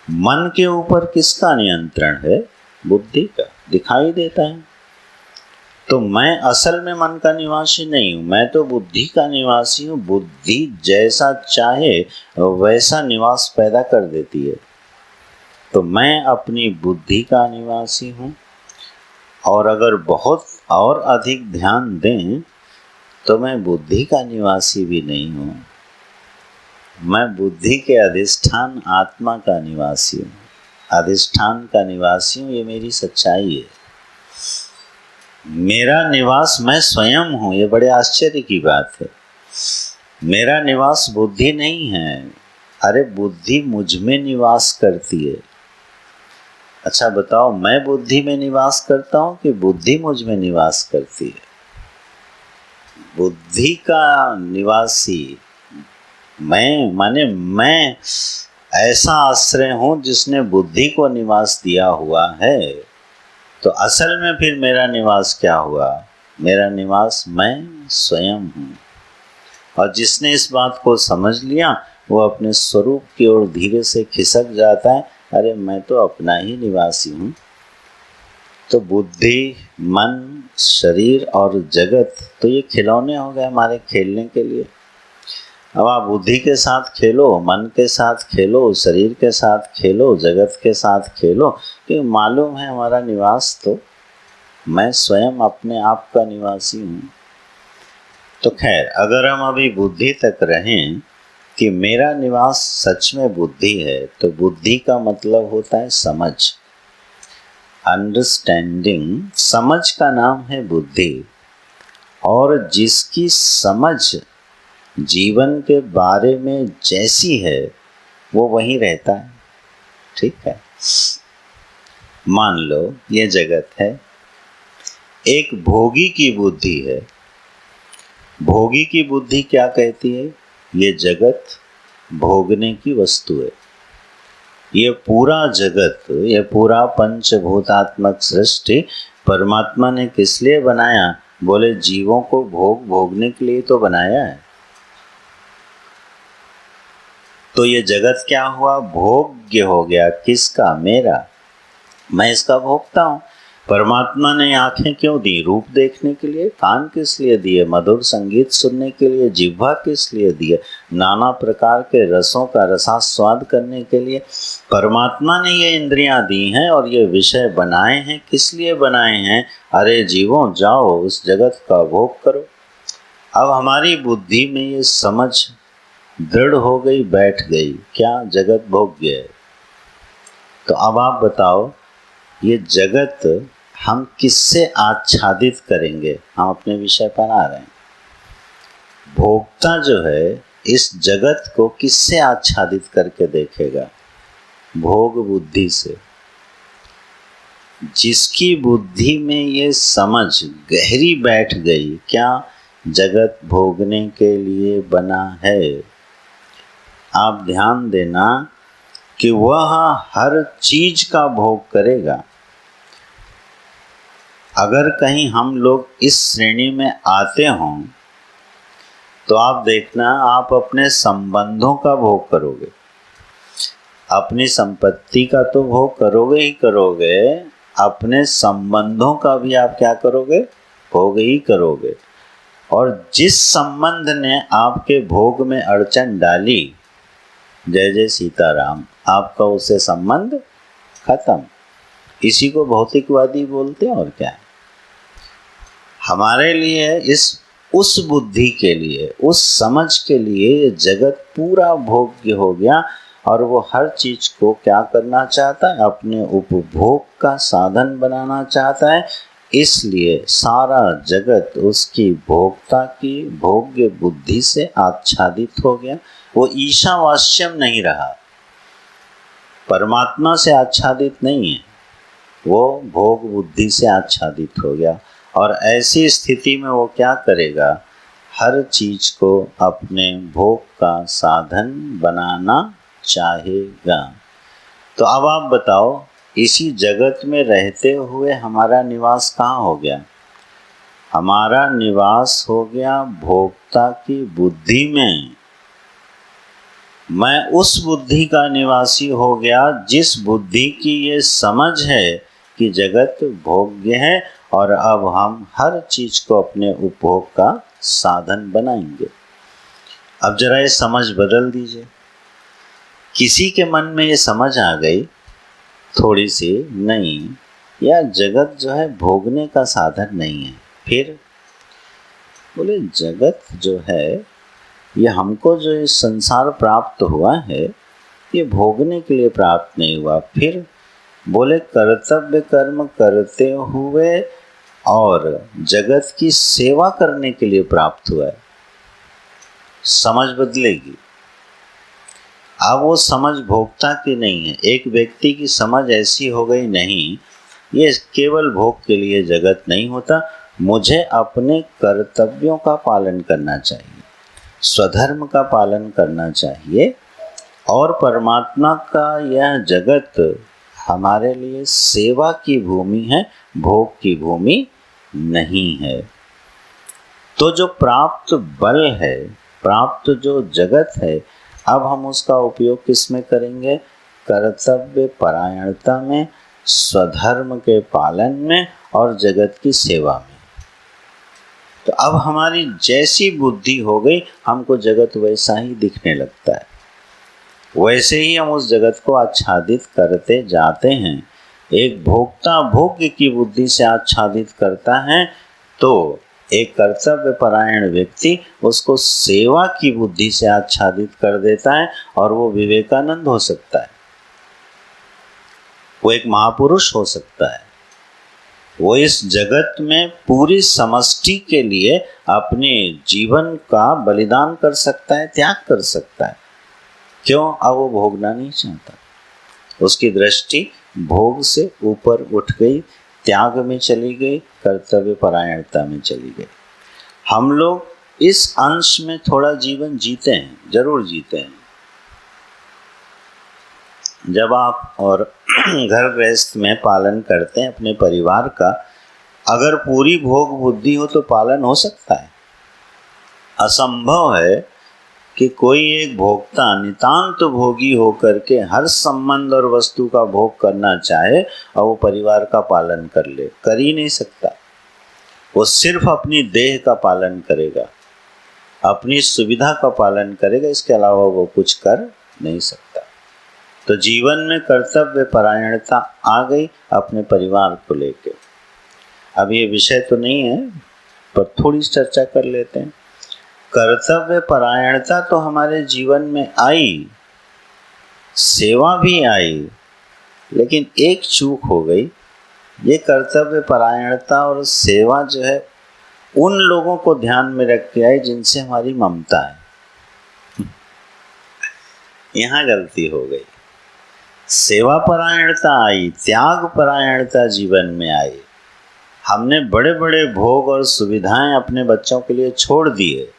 Speaker 3: मन के ऊपर किसका नियंत्रण है? बुद्धि का। दिखाई देता है। तो मैं असल में मन का निवासी नहीं हूँ, मैं तो बुद्धि का निवासी हूँ। बुद्धि जैसा चाहे वैसा निवास पैदा कर देती है। तो मैं अपनी बुद्धि का निवासी हूँ। और अगर बहुत और अधिक ध्यान दें तो मैं बुद्धि का निवासी भी नहीं हूँ, मैं बुद्धि के अधिष्ठान आत्मा का निवासी हूँ, अधिष्ठान का निवासी हूँ। ये मेरी सच्चाई है। मेरा निवास मैं स्वयं हूँ। ये बड़े आश्चर्य की बात है। मेरा निवास बुद्धि नहीं है। अरे बुद्धि मुझ में निवास करती है। अच्छा बताओ, मैं बुद्धि में निवास करता हूँ कि बुद्धि मुझ में निवास करती है? बुद्धि का निवासी मैं, माने मैं ऐसा आश्रय हूँ जिसने बुद्धि को निवास दिया हुआ है। तो असल में फिर मेरा निवास क्या हुआ? मेरा निवास मैं स्वयं हूँ। और जिसने इस बात को समझ लिया वो अपने स्वरूप की ओर धीरे से खिसक जाता है। अरे मैं तो अपना ही निवासी हूँ। तो बुद्धि, मन, शरीर और जगत तो ये खिलौने हो गए हमारे खेलने के लिए। अब आप बुद्धि के साथ खेलो, मन के साथ खेलो, शरीर के साथ खेलो, जगत के साथ खेलो, कि मालूम है हमारा निवास तो मैं स्वयं अपने आप का निवासी हूँ। तो खैर, अगर हम अभी बुद्धि तक रहें कि मेरा निवास सच में बुद्धि है, तो बुद्धि का मतलब होता है समझ, अंडरस्टैंडिंग। समझ का नाम है बुद्धि। और जिसकी समझ जीवन के बारे में जैसी है वो वहीं रहता है। ठीक है। मान लो ये जगत है, एक भोगी की बुद्धि है। भोगी की बुद्धि क्या कहती है? ये जगत भोगने की वस्तु है। ये पूरा जगत, ये पूरा पंचभूतात्मक सृष्टि परमात्मा ने किस लिए बनाया? बोले जीवों को भोगने के लिए तो बनाया है। तो ये जगत क्या हुआ? भोग्य हो गया। किसका? मेरा। मैं इसका भोगता हूँ। परमात्मा ने आंखें क्यों दी? रूप देखने के लिए। कान किस लिए दिए? मधुर संगीत सुनने के लिए। जिह्वा किस लिए दिए? नाना प्रकार के रसों का रसास्वाद करने के लिए। परमात्मा ने ये इंद्रियां दी हैं और ये विषय बनाए हैं। किस लिए बनाए हैं? अरे जीवों, जाओ उस जगत का भोग करो। अब हमारी बुद्धि में ये समझ दृढ़ हो गई, बैठ गई, क्या जगत भोग्य है। तो अब आप बताओ, ये जगत हम किससे आच्छादित करेंगे? हम अपने विषय पर आ रहे हैं। भोक्ता जो है इस जगत को किससे आच्छादित करके देखेगा? भोग बुद्धि से। जिसकी बुद्धि में ये समझ गहरी बैठ गई, क्या जगत भोगने के लिए बना है। आप ध्यान देना कि वह हर चीज का भोग करेगा। अगर कहीं हम लोग इस श्रेणी में आते हों तो आप देखना, आप अपने संबंधों का भोग करोगे, अपनी संपत्ति का तो भोग करोगे ही करोगे, अपने संबंधों का भी आप क्या करोगे, भोग ही करोगे। और जिस संबंध ने आपके भोग में अड़चन डाली, जय जय सीताराम, आपका उससे संबंध खत्म। इसी को भौतिकवादी बोलते हैं और क्या है। हमारे लिए उस बुद्धि के लिए, उस समझ के लिए ये जगत पूरा भोग्य हो गया और वो हर चीज को क्या करना चाहता है, अपने उपभोग का साधन बनाना चाहता है। इसलिए सारा जगत उसकी भोक्ता की भोग्य बुद्धि से आच्छादित हो गया। वो ईशावास्यम नहीं रहा, परमात्मा से आच्छादित नहीं है, वो भोग बुद्धि से आच्छादित हो गया। और ऐसी स्थिति में वो क्या करेगा, हर चीज को अपने भोग का साधन बनाना चाहेगा। तो अब आप बताओ, इसी जगत में रहते हुए हमारा निवास कहाँ हो गया? हमारा निवास हो गया भोक्ता की बुद्धि में। मैं उस बुद्धि का निवासी हो गया जिस बुद्धि की ये समझ है कि जगत भोग्य है और अब हम हर चीज को अपने उपभोग का साधन बनाएंगे। अब जरा ये समझ बदल दीजिए। किसी के मन में ये समझ आ गई थोड़ी सी, नहीं यार जगत जो है भोगने का साधन नहीं है, फिर बोले जगत जो है ये हमको जो इस संसार प्राप्त हुआ है ये भोगने के लिए प्राप्त नहीं हुआ। फिर बोले कर्तव्य कर्म करते हुए और जगत की सेवा करने के लिए प्राप्त हुआ है। समझ बदलेगी। अब वो समझ भोक्ता की नहीं है। एक व्यक्ति की समझ ऐसी हो गई, नहीं ये केवल भोग के लिए जगत नहीं होता, मुझे अपने कर्तव्यों का पालन करना चाहिए, स्वधर्म का पालन करना चाहिए और परमात्मा का यह जगत हमारे लिए सेवा की भूमि है, भोग की भूमि नहीं है। तो जो प्राप्त बल है, प्राप्त जो जगत है, अब हम उसका उपयोग किस में करेंगे? कर्तव्य परायणता में, स्वधर्म के पालन में और जगत की सेवा में। तो अब हमारी जैसी बुद्धि हो गई, हमको जगत वैसा ही दिखने लगता है, वैसे ही हम उस जगत को आच्छादित करते जाते हैं। एक भोक्ता भोग्य की बुद्धि से आच्छादित करता है तो एक कर्तव्य परायण व्यक्ति उसको सेवा की बुद्धि से आच्छादित कर देता है और वो विवेकानंद हो सकता है, वो एक महापुरुष हो सकता है, वो इस जगत में पूरी समष्टि के लिए अपने जीवन का बलिदान कर सकता है, त्याग कर सकता है। क्यों? अब वो भोगना नहीं चाहता, उसकी दृष्टि भोग से ऊपर उठ गई, त्याग में चली गई, कर्तव्य परायणता में चली गई। हम लोग इस अंश में थोड़ा जीवन जीते हैं, जरूर जीते हैं। जब आप और घर गृहस्थ में पालन करते हैं अपने परिवार का, अगर पूरी भोग बुद्धि हो तो पालन हो सकता है। असंभव है कि कोई एक भोक्ता नितांत भोगी होकर के हर संबंध और वस्तु का भोग करना चाहे और वो परिवार का पालन कर ले, कर ही नहीं सकता। वो सिर्फ अपनी देह का पालन करेगा, अपनी सुविधा का पालन करेगा, इसके अलावा वो कुछ कर नहीं सकता। तो जीवन में कर्तव्य परायणता आ गई अपने परिवार को लेके। अब ये विषय तो नहीं है पर थोड़ी चर्चा कर लेते हैं। कर्तव्य परायणता तो हमारे जीवन में आई, सेवा भी आई, लेकिन एक चूक हो गई। ये कर्तव्य परायणता और सेवा जो है उन लोगों को ध्यान में रख के आई जिनसे हमारी ममता है। यहाँ गलती हो गई। सेवा परायणता आई, त्याग परायणता जीवन में आई। हमने बड़े बड़े भोग और सुविधाएं अपने बच्चों के लिए छोड़ दिए,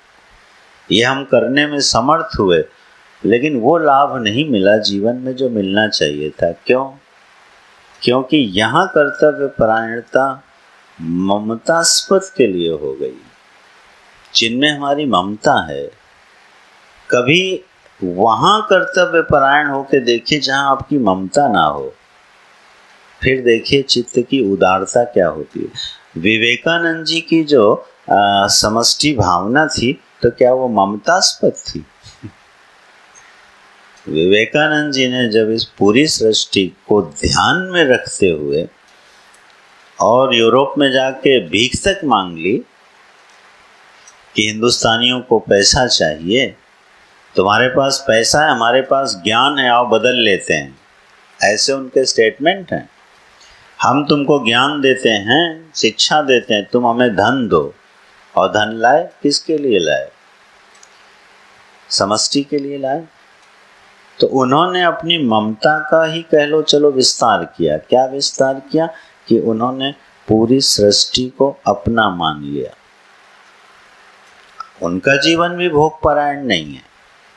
Speaker 3: ये हम करने में समर्थ हुए, लेकिन वो लाभ नहीं मिला जीवन में जो मिलना चाहिए था। क्यों? क्योंकि यहाँ कर्तव्य परायणता ममतास्पद के लिए हो गई। जिनमें हमारी ममता है, कभी वहां कर्तव्य परायण होकर देखिए जहां आपकी ममता ना हो, फिर देखिए चित्त की उदारता क्या होती है। विवेकानंद जी की जो समष्टि भावना थी, तो क्या वो ममतास्पद थी? विवेकानंद जी ने जब इस पूरी सृष्टि को ध्यान में रखते हुए और यूरोप में जाके भीख तक मांग ली कि हिंदुस्तानियों को पैसा चाहिए, तुम्हारे पास पैसा है, हमारे पास ज्ञान है, आओ बदल लेते हैं, ऐसे उनके स्टेटमेंट हैं। हम तुमको ज्ञान देते हैं, शिक्षा देते हैं, तुम हमें धन दो। और धन लाए, किसके लिए लाए? समष्टि के लिए लाए। तो उन्होंने अपनी ममता का ही कह लो चलो विस्तार किया। क्या विस्तार किया? कि उन्होंने पूरी सृष्टि को अपना मान लिया। उनका जीवन भी भोग परायण नहीं है,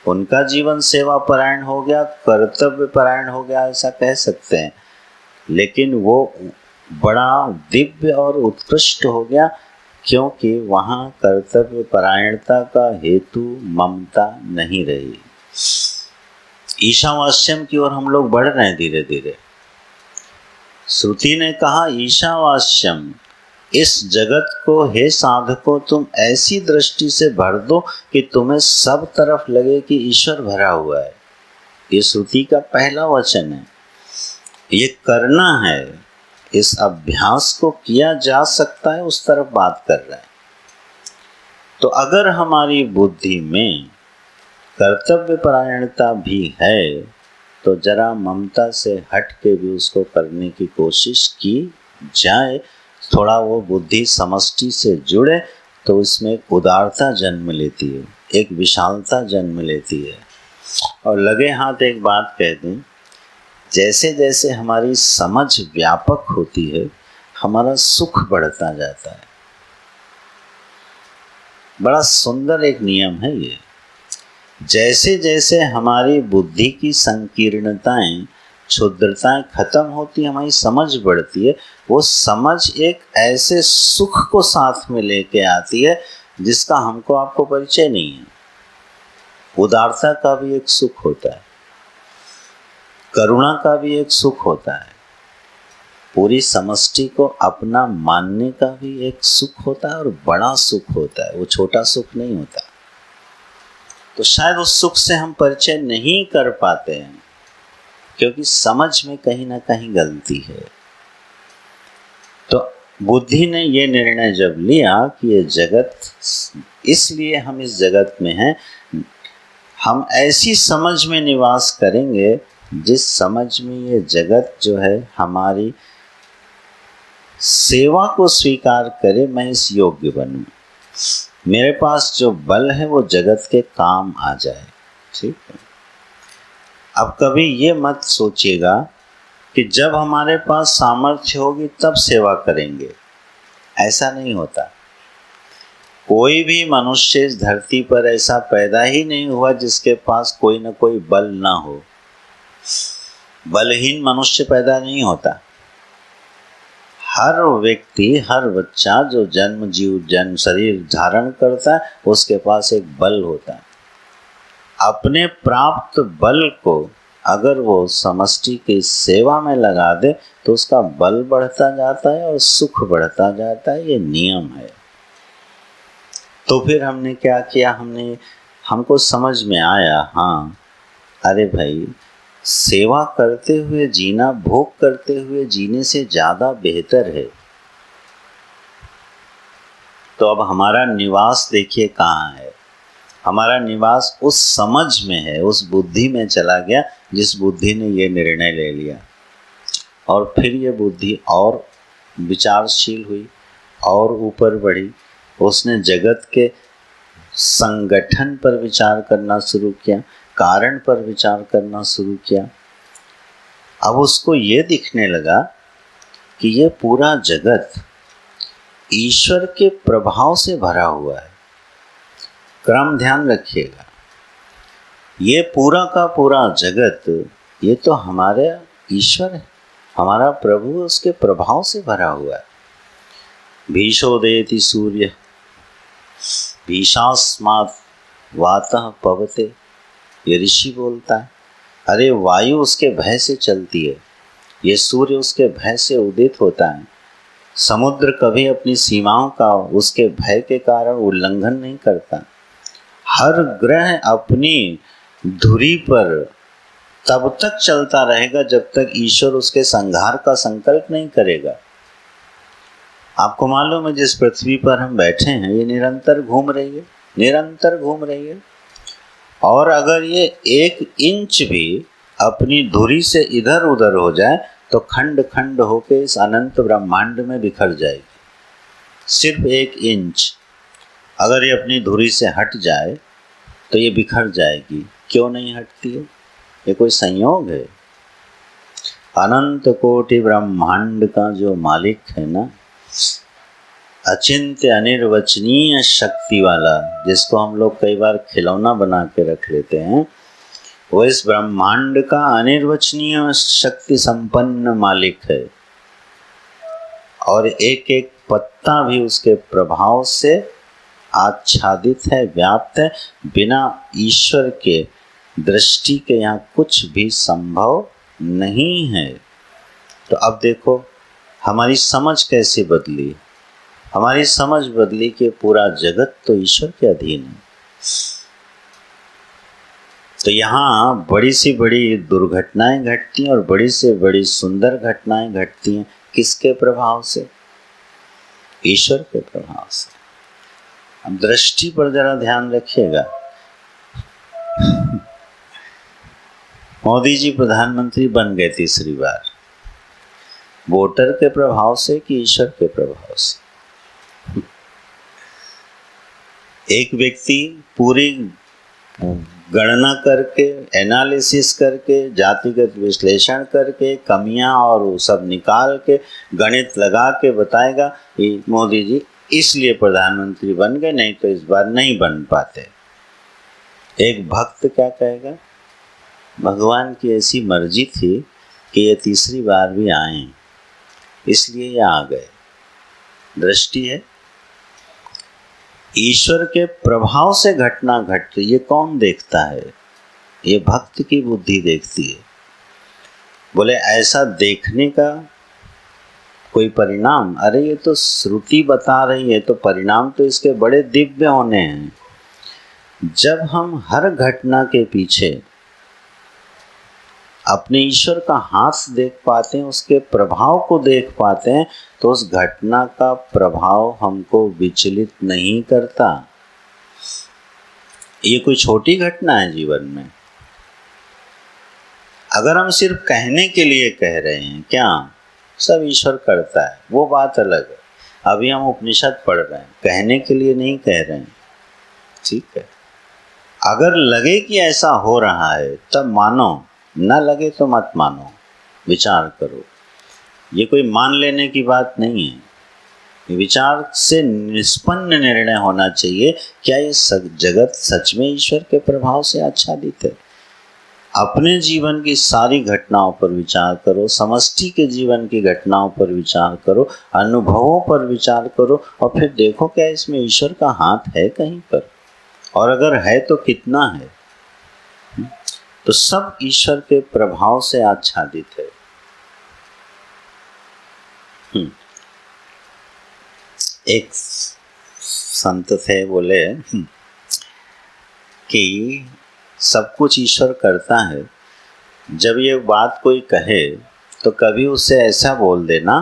Speaker 3: उनका जीवन सेवा परायण हो गया, कर्तव्य परायण हो गया, ऐसा कह सकते हैं। लेकिन वो बड़ा दिव्य और उत्कृष्ट हो गया, क्योंकि वहाँ कर्तव्य परायणता का हेतु ममता नहीं रही। ईशावास्यम की ओर हम लोग बढ़ रहे हैं धीरे धीरे। श्रुति ने कहा ईशावास्यम, इस जगत को हे साधको तुम ऐसी दृष्टि से भर दो कि तुम्हें सब तरफ लगे कि ईश्वर भरा हुआ है। ये श्रुति का पहला वचन है। ये करना है, इस अभ्यास को किया जा सकता है, उस तरफ बात कर रहे हैं। तो अगर हमारी बुद्धि में कर्तव्य परायणता भी है, तो जरा ममता से हट के भी उसको करने की कोशिश की जाए। थोड़ा वो बुद्धि समष्टि से जुड़े तो इसमें एक उदारता जन्म लेती है, एक विशालता जन्म लेती है। और लगे हाथ एक बात कह दूं, जैसे जैसे हमारी समझ व्यापक होती है, हमारा सुख बढ़ता जाता है। बड़ा सुंदर एक नियम है ये। जैसे जैसे हमारी बुद्धि की संकीर्णताएं, क्षुद्रताएं खत्म होती, हमारी समझ बढ़ती है। वो समझ एक ऐसे सुख को साथ में लेके आती है जिसका हमको आपको परिचय नहीं है। उदारता का भी एक सुख होता है, करुणा का भी एक सुख होता है, पूरी समष्टि को अपना मानने का भी एक सुख होता है, और बड़ा सुख होता है, वो छोटा सुख नहीं होता। तो शायद उस सुख से हम परिचय नहीं कर पाते हैं, क्योंकि समझ में कहीं ना कहीं गलती है। तो बुद्धि ने ये निर्णय जब लिया कि ये जगत, इसलिए हम इस जगत में हैं, हम ऐसी समझ में निवास करेंगे जिस समझ में ये जगत जो है हमारी सेवा को स्वीकार करे, मैं इस योग्य बनूं, मेरे पास जो बल है वो जगत के काम आ जाए। ठीक है। अब कभी ये मत सोचिएगा कि जब हमारे पास सामर्थ्य होगी तब सेवा करेंगे, ऐसा नहीं होता। कोई भी मनुष्य इस धरती पर ऐसा पैदा ही नहीं हुआ जिसके पास कोई ना कोई बल ना हो। बलहीन मनुष्य पैदा नहीं होता। हर व्यक्ति, हर बच्चा जो जन्म शरीर धारण करता है, उसके पास एक बल होता है। अपने प्राप्त बल को अगर वो समष्टि की सेवा में लगा दे तो उसका बल बढ़ता जाता है और सुख बढ़ता जाता है। ये नियम है। तो फिर हमने क्या किया, हमको समझ में आया, हाँ अरे भाई, सेवा करते हुए जीना भोग करते हुए जीने से ज़्यादा बेहतर है। तो अब हमारा निवास देखिए कहाँ है। हमारा निवास उस समझ में है, उस बुद्धि में चला गया जिस बुद्धि ने ये निर्णय ले लिया। और फिर ये बुद्धि और विचारशील हुई और ऊपर बढ़ी। उसने जगत के संगठन पर विचार करना शुरू किया, कारण पर विचार करना शुरू किया। अब उसको ये दिखने लगा कि ये पूरा जगत ईश्वर के प्रभाव से भरा हुआ है। क्रम ध्यान रखिएगा, ये पूरा का पूरा जगत, ये तो हमारे ईश्वर है, हमारा प्रभु, उसके प्रभाव से भरा हुआ है। भीषोदेति सूर्य भीषास्मात् वातः पवते, ये ऋषि बोलता है। अरे वायु उसके भय से चलती है, ये सूर्य उसके भय से उदित होता है। समुद्र कभी अपनी सीमाओं का उसके भय के कारण उल्लंघन नहीं करता। हर ग्रह अपनी धुरी पर तब तक चलता रहेगा जब तक ईश्वर उसके संहार का संकल्प नहीं करेगा। आपको मालूम है जिस पृथ्वी पर हम बैठे हैं ये निरंतर घूम रही है, निरंतर घूम रही है। और अगर ये 1 इंच भी अपनी धुरी से इधर उधर हो जाए तो खंड खंड होके इस अनंत ब्रह्मांड में बिखर जाएगी। सिर्फ 1 इंच अगर ये अपनी धुरी से हट जाए तो ये बिखर जाएगी। क्यों नहीं हटती है? ये कोई संयोग है? अनंत कोटि ब्रह्मांड का जो मालिक है ना, अचिंत्य अनिर्वचनीय शक्ति वाला, जिसको हम लोग कई बार खिलौना बना के रख लेते हैं, वो इस ब्रह्मांड का अनिर्वचनीय शक्ति संपन्न मालिक है। और एक एक पत्ता भी उसके प्रभाव से आच्छादित है, व्याप्त है। बिना ईश्वर के दृष्टि के यहाँ कुछ भी संभव नहीं है। तो अब देखो हमारी समझ कैसे बदली। हमारी समझ बदली कि पूरा जगत तो ईश्वर के अधीन है। तो यहाँ बड़ी से बड़ी दुर्घटनाएं घटती हैं और बड़ी से बड़ी सुंदर घटनाएं घटती हैं। किसके प्रभाव से? ईश्वर के प्रभाव से। अब दृष्टि पर जरा ध्यान रखिएगा। मोदी जी प्रधानमंत्री बन गए तीसरी बार, वोटर के प्रभाव से कि ईश्वर के प्रभाव से? एक व्यक्ति पूरी गणना करके, एनालिसिस करके, जातिगत विश्लेषण करके, कमियां और वो सब निकाल के, गणित लगा के बताएगा कि मोदी जी इसलिए प्रधानमंत्री बन गए, नहीं तो इस बार नहीं बन पाते। एक भक्त क्या कहेगा? भगवान की ऐसी मर्जी थी कि ये तीसरी बार भी आए, इसलिए ये आ गए। दृष्टि है। ईश्वर के प्रभाव से घटना घटती, ये कौन देखता है? ये भक्त की बुद्धि देखती है। बोले ऐसा देखने का कोई परिणाम? अरे ये तो श्रुति बता रही है, तो परिणाम तो इसके बड़े दिव्य होने हैं। जब हम हर घटना के पीछे अपने ईश्वर का हाथ देख पाते हैं, उसके प्रभाव को देख पाते हैं, तो उस घटना का प्रभाव हमको विचलित नहीं करता। ये कोई छोटी घटना है जीवन में? अगर हम सिर्फ कहने के लिए कह रहे हैं क्या सब ईश्वर करता है, वो बात अलग है। अभी हम उपनिषद पढ़ रहे हैं, कहने के लिए नहीं कह रहे हैं, ठीक है। अगर लगे कि ऐसा हो रहा है तब मानो, ना लगे तो मत मानो, विचार करो। ये कोई मान लेने की बात नहीं है। विचार से निष्पन्न निर्णय होना चाहिए, क्या ये जगत सच में ईश्वर के प्रभाव से आच्छादित है? अपने जीवन की सारी घटनाओं पर विचार करो, समष्टि के जीवन की घटनाओं पर विचार करो, अनुभवों पर विचार करो, और फिर देखो क्या इसमें ईश्वर का हाथ है कहीं पर, और अगर है तो कितना है। तो सब ईश्वर के प्रभाव से आच्छादित है। एक संत थे, बोले कि सब कुछ ईश्वर करता है। जब ये बात कोई कहे तो कभी उससे ऐसा बोल देना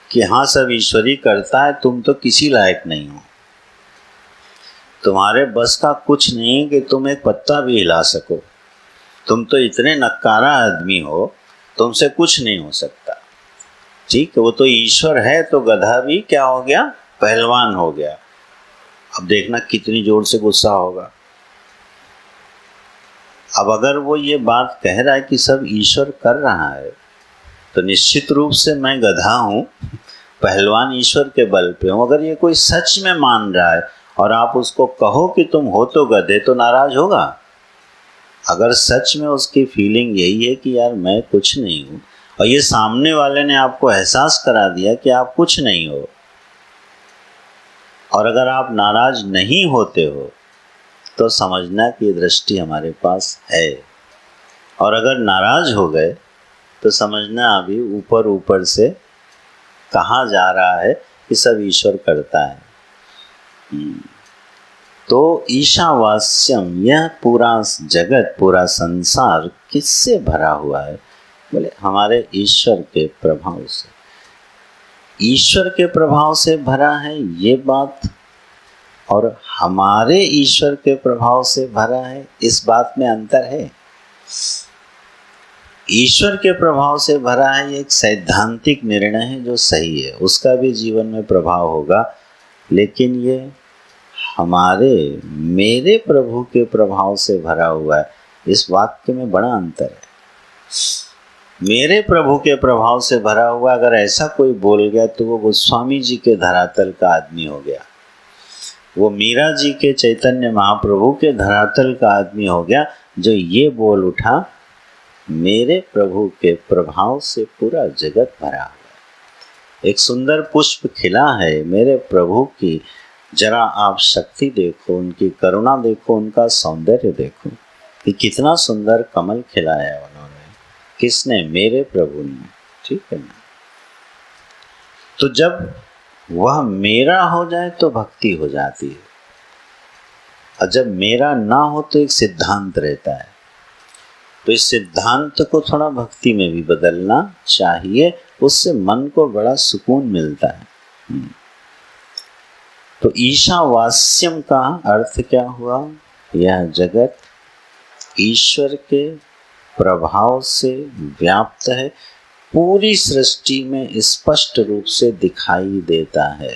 Speaker 3: कि हाँ सब ईश्वर ही करता है, तुम तो किसी लायक नहीं हो, तुम्हारे बस का कुछ नहीं है कि तुम एक पत्ता भी हिला सको, तुम तो इतने नक्कारा आदमी हो, तुमसे कुछ नहीं हो सकता। ठीक है, वो तो ईश्वर है, तो गधा भी क्या हो गया? पहलवान हो गया। अब देखना कितनी जोर से गुस्सा होगा। अब अगर वो ये बात कह रहा है कि सब ईश्वर कर रहा है, तो निश्चित रूप से मैं गधा हूँ, पहलवान ईश्वर के बल पे हूँ। अगर ये कोई सच में मान रहा है और आप उसको कहो कि तुम हो तो गधे, तो नाराज होगा। अगर सच में उसकी फीलिंग यही है कि यार मैं कुछ नहीं हूँ, और ये सामने वाले ने आपको एहसास करा दिया कि आप कुछ नहीं हो, और अगर आप नाराज नहीं होते हो तो समझना कि ये दृष्टि हमारे पास है, और अगर नाराज हो गए तो समझना अभी ऊपर ऊपर से कहाँ जा रहा है कि सब ईश्वर करता है। तो ईशावास्यम, यह पूरा जगत, पूरा संसार किससे भरा हुआ है? बोले हमारे ईश्वर के प्रभाव से। ईश्वर के प्रभाव से भरा है ये बात, और हमारे ईश्वर के प्रभाव से भरा है, इस बात में अंतर है। ईश्वर के प्रभाव से भरा है ये एक सैद्धांतिक निर्णय है जो सही है, उसका भी जीवन में प्रभाव होगा, लेकिन ये हमारे मेरे प्रभु के प्रभाव से भरा हुआ है, इस वाक्य में बड़ा अंतर है। मेरे प्रभु के प्रभाव से भरा हुआ, अगर ऐसा कोई बोल गया तो वो गोस्वामी जी के धरातल का आदमी हो गया, वो मीरा जी के चैतन्य महाप्रभु के धरातल का आदमी हो गया, जो ये बोल उठा मेरे प्रभु के प्रभाव से पूरा जगत भरा हुआ। एक सुंदर पुष्प खिला है मेरे प्रभु की, जरा आप शक्ति देखो, उनकी करुणा देखो, उनका सौंदर्य देखो कि कितना सुंदर कमल खिलाया उन्होंने। किसने? मेरे प्रभु ने। ठीक है ना? तो जब वह मेरा हो जाए तो भक्ति हो जाती है, और जब मेरा ना हो तो एक सिद्धांत रहता है। तो इस सिद्धांत को थोड़ा भक्ति में भी बदलना चाहिए, उससे मन को बड़ा सुकून मिलता है। तो ईशावास्यम का अर्थ क्या हुआ? यह जगत ईश्वर के प्रभाव से व्याप्त है, पूरी सृष्टि में स्पष्ट रूप से दिखाई देता है।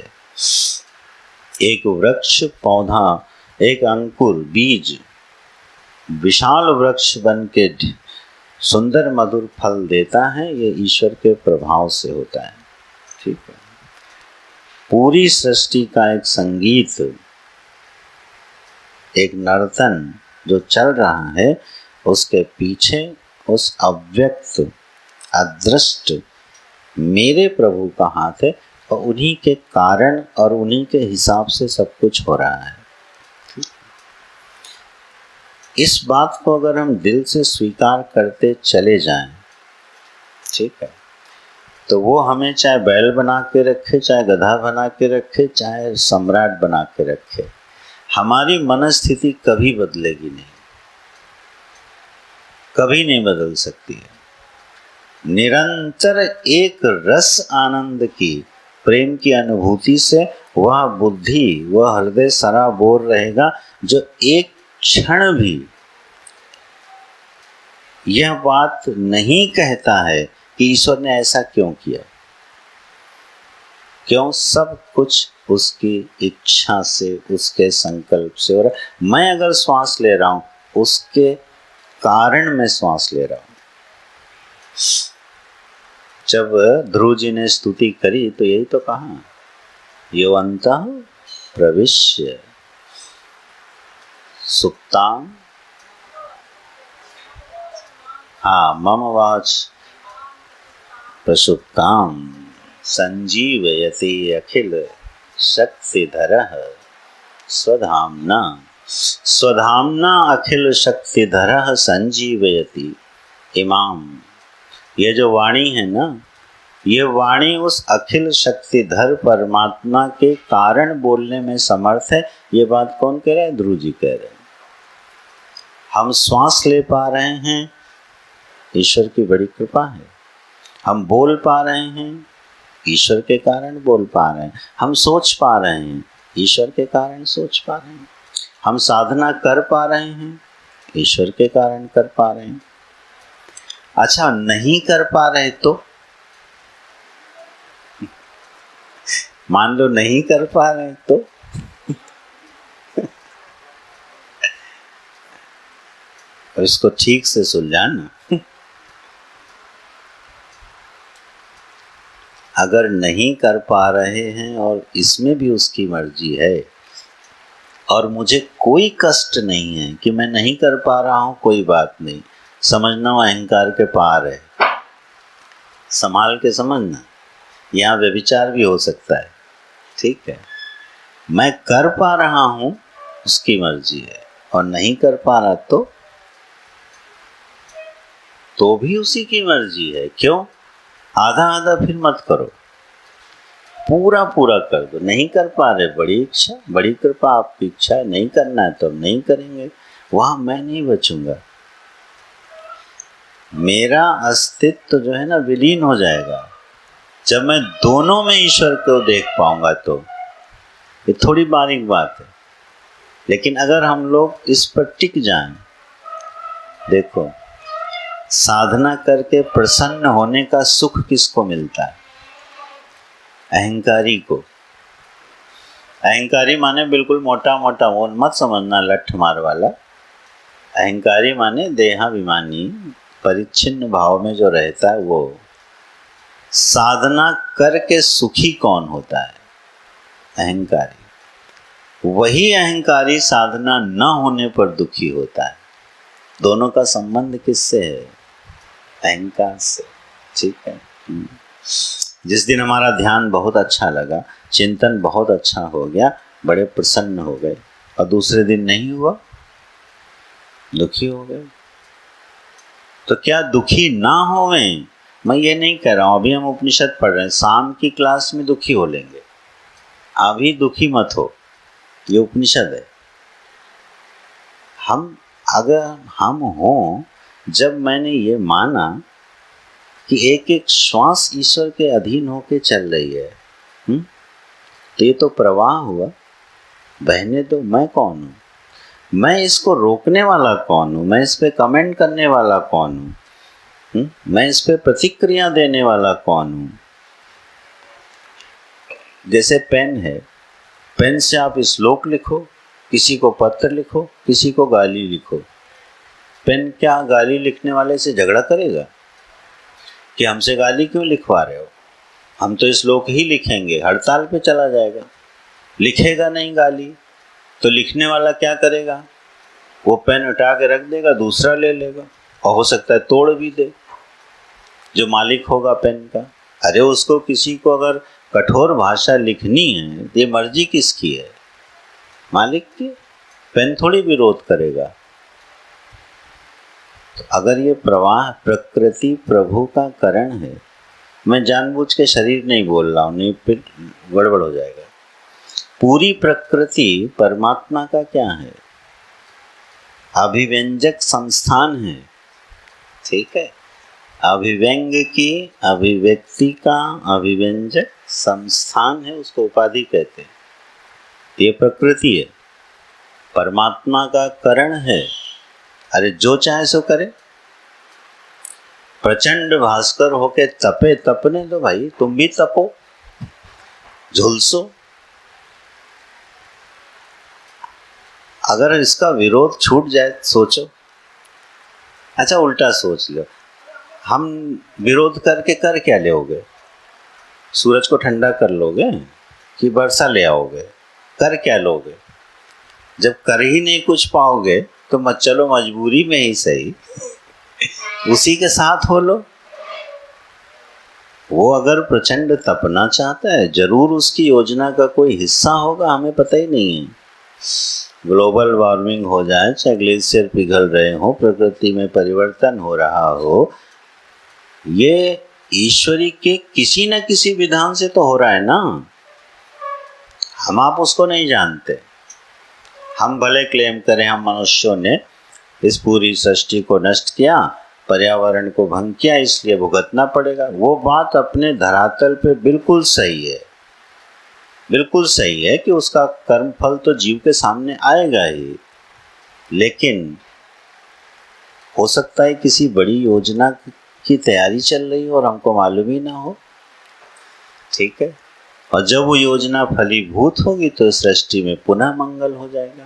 Speaker 3: एक वृक्ष, पौधा, एक अंकुर, बीज विशाल वृक्ष बन के सुंदर मधुर फल देता है, ये ईश्वर के प्रभाव से होता है। ठीक है? पूरी सृष्टि का एक संगीत, एक नर्तन जो चल रहा है, उसके पीछे उस अव्यक्त अदृष्ट मेरे प्रभु का हाथ है, और उन्हीं के कारण और उन्हीं के हिसाब से सब कुछ हो रहा है। इस बात को अगर हम दिल से स्वीकार करते चले जाएं, ठीक है, तो वो हमें चाहे बैल बना के रखे, चाहे गधा बना के रखे, चाहे सम्राट बना के रखे, हमारी मनस्थिति कभी बदलेगी नहीं, कभी नहीं बदल सकती है। निरंतर एक रस आनंद की, प्रेम की अनुभूति से वह बुद्धि, वह हृदय सराबोर रहेगा, जो एक क्षण भी यह बात नहीं कहता है कि ईश्वर ने ऐसा क्यों किया। क्यों? सब कुछ उसकी इच्छा से, उसके संकल्प से हो रहा है। मैं अगर श्वास ले रहा हूं, उसके कारण मैं श्वास ले रहा हूं। जब ध्रुव जी ने स्तुति करी तो यही तो कहा, यो अंतः प्रविश्य सुप्तां, मम वाच प्रसुप्तां संजीवयति अखिल शक्तिधरः स्वधाम्ना। स्वधाम्ना अखिल शक्तिधरः संजीवयति इमाम। ये जो वाणी है ना, ये वाणी उस अखिल शक्तिधर परमात्मा के कारण बोलने में समर्थ है। ये बात कौन कह रहा है? ध्रुव जी कह रहे हैं। हम श्वास ले पा रहे हैं, ईश्वर की बड़ी कृपा है। हम बोल पा रहे हैं, ईश्वर के कारण बोल पा रहे हैं। हम सोच पा रहे हैं, ईश्वर के कारण सोच पा रहे हैं। हम साधना कर पा रहे हैं, ईश्वर के कारण कर पा रहे हैं। अच्छा, नहीं कर पा रहे तो? मान लो नहीं कर पा रहे तो? और इसको ठीक से सुलझाना। अगर नहीं कर पा रहे हैं और इसमें भी उसकी मर्जी है, और मुझे कोई कष्ट नहीं है कि मैं नहीं कर पा रहा हूं, कोई बात नहीं, समझना वो अहंकार के पार है। संभाल के समझना, यहाँ व्यभिचार भी हो सकता है। ठीक है, मैं कर पा रहा हूं उसकी मर्जी है, और नहीं कर पा रहा तो भी उसी की मर्जी है। क्यों? आधा आधा फिर मत करो, पूरा पूरा कर दो। नहीं कर पा रहे, बड़ी इच्छा, बड़ी कृपा, आपकी इच्छा है, नहीं करना है तो नहीं करेंगे। वहां मैं नहीं बचूंगा, मेरा अस्तित्व जो है ना विलीन हो जाएगा जब मैं दोनों में ईश्वर को देख पाऊंगा। तो ये थोड़ी बारीक बात है, लेकिन अगर हम लोग इस पर टिक जाएं, देखो साधना करके प्रसन्न होने का सुख किसको मिलता है? अहंकारी को। अहंकारी माने बिल्कुल मोटा मोटा वो मत समझना, लठ मार वाला। अहंकारी माने देहाभिमानी, परिच्छिन्न भाव में जो रहता है वो। साधना करके सुखी कौन होता है? अहंकारी। वही अहंकारी साधना न होने पर दुखी होता है। दोनों का संबंध किससे है? अहंकार से। ठीक है। जिस दिन हमारा ध्यान बहुत अच्छा लगा, चिंतन बहुत अच्छा हो गया, बड़े प्रसन्न हो गए, और दूसरे दिन नहीं हुआ, दुखी हो गए। तो क्या दुखी ना होवें? मैं ये नहीं कह रहा हूं, अभी हम उपनिषद पढ़ रहे हैं, शाम की क्लास में दुखी हो लेंगे, अभी दुखी मत हो, ये उपनिषद है। अगर हम हों, जब मैंने ये माना कि एक एक श्वास ईश्वर के अधीन होके चल रही है, तो ये तो प्रवाह हुआ, बहने दो। मैं कौन हूँ? मैं इसको रोकने वाला कौन हूँ? मैं इस पे कमेंट करने वाला कौन हूँ? मैं इस पे प्रतिक्रिया देने वाला कौन हूँ? जैसे पेन है, पेन से आप श्लोक लिखो, किसी को पत्र लिखो, किसी को गाली लिखो। पेन क्या गाली लिखने वाले से झगड़ा करेगा कि हमसे गाली क्यों लिखवा रहे हो? हम तो श्लोक ही लिखेंगे, हड़ताल पे चला जाएगा। लिखेगा नहीं गाली, तो लिखने वाला क्या करेगा? वो पेन उठा के रख देगा, दूसरा ले लेगा, और हो सकता है तोड़ भी दे जो मालिक होगा पेन का। अरे उसको, किसी को अगर कठोर भाषा लिखनी है, ये मर्जी किसकी है? मालिक की। पेन थोड़ी विरोध करेगा। तो अगर ये प्रवाह प्रकृति प्रभु का करण है, मैं जानबूझ के शरीर नहीं बोल रहा हूँ, नहीं फिर गड़बड़ हो जाएगा। पूरी प्रकृति परमात्मा का क्या है? अभिव्यंजक संस्थान है। ठीक है। अभिव्यंग की, अभिव्यक्ति का अभिव्यंजक संस्थान है, उसको उपाधि कहते हैं। ये प्रकृति है, परमात्मा का करण है। अरे जो चाहे सो करे। प्रचंड भास्कर होके तपे, तपने दो भाई, तुम भी तपो, झुलसो। अगर इसका विरोध छूट जाए, सोचो। अच्छा उल्टा सोच लो, हम विरोध करके कर क्या लोगे? सूरज को ठंडा कर लोगे कि वर्षा ले आओगे? कर क्या लोगे? जब कर ही नहीं कुछ पाओगे तो मत चलो, मजबूरी में ही सही उसी के साथ हो लो। वो अगर प्रचंड तपना चाहता है, जरूर उसकी योजना का कोई हिस्सा होगा, हमें पता ही नहीं है। ग्लोबल वार्मिंग हो जाए, चाहे ग्लेशियर पिघल रहे हो, प्रकृति में परिवर्तन हो रहा हो, ये ईश्वरी के किसी न किसी विधान से तो हो रहा है ना। हम आप उसको नहीं जानते। हम भले क्लेम करें हम मनुष्यों ने इस पूरी सृष्टि को नष्ट किया, पर्यावरण को भंग किया, इसलिए भुगतना पड़ेगा। वो बात अपने धरातल पे बिल्कुल सही है, बिल्कुल सही है कि उसका कर्म फल तो जीव के सामने आएगा ही, लेकिन हो सकता है किसी बड़ी योजना की तैयारी चल रही हो और हमको मालूम ही ना हो। ठीक है। और जब वो योजना फलीभूत होगी तो सृष्टि में पुनः मंगल हो जाएगा।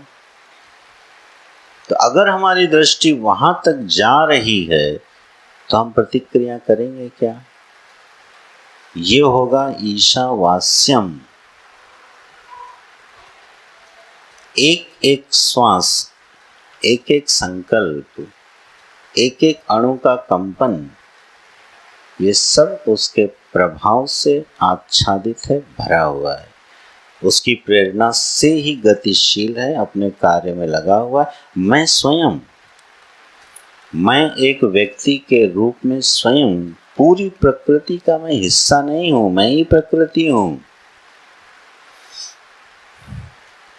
Speaker 3: तो अगर हमारी दृष्टि वहां तक जा रही है तो हम प्रतिक्रिया करेंगे क्या? ये होगा ईशावास्यम। एक एक श्वास, एक एक संकल्प, एक एक अणु का कंपन, ये सब उसके प्रभाव से आच्छादित है, भरा हुआ है। उसकी प्रेरणा से ही गतिशील है, अपने कार्य में लगा हुआ है। मैं स्वयं, मैं एक व्यक्ति के रूप में स्वयं पूरी प्रकृति का मैं हिस्सा नहीं हूं, मैं ही प्रकृति हूं।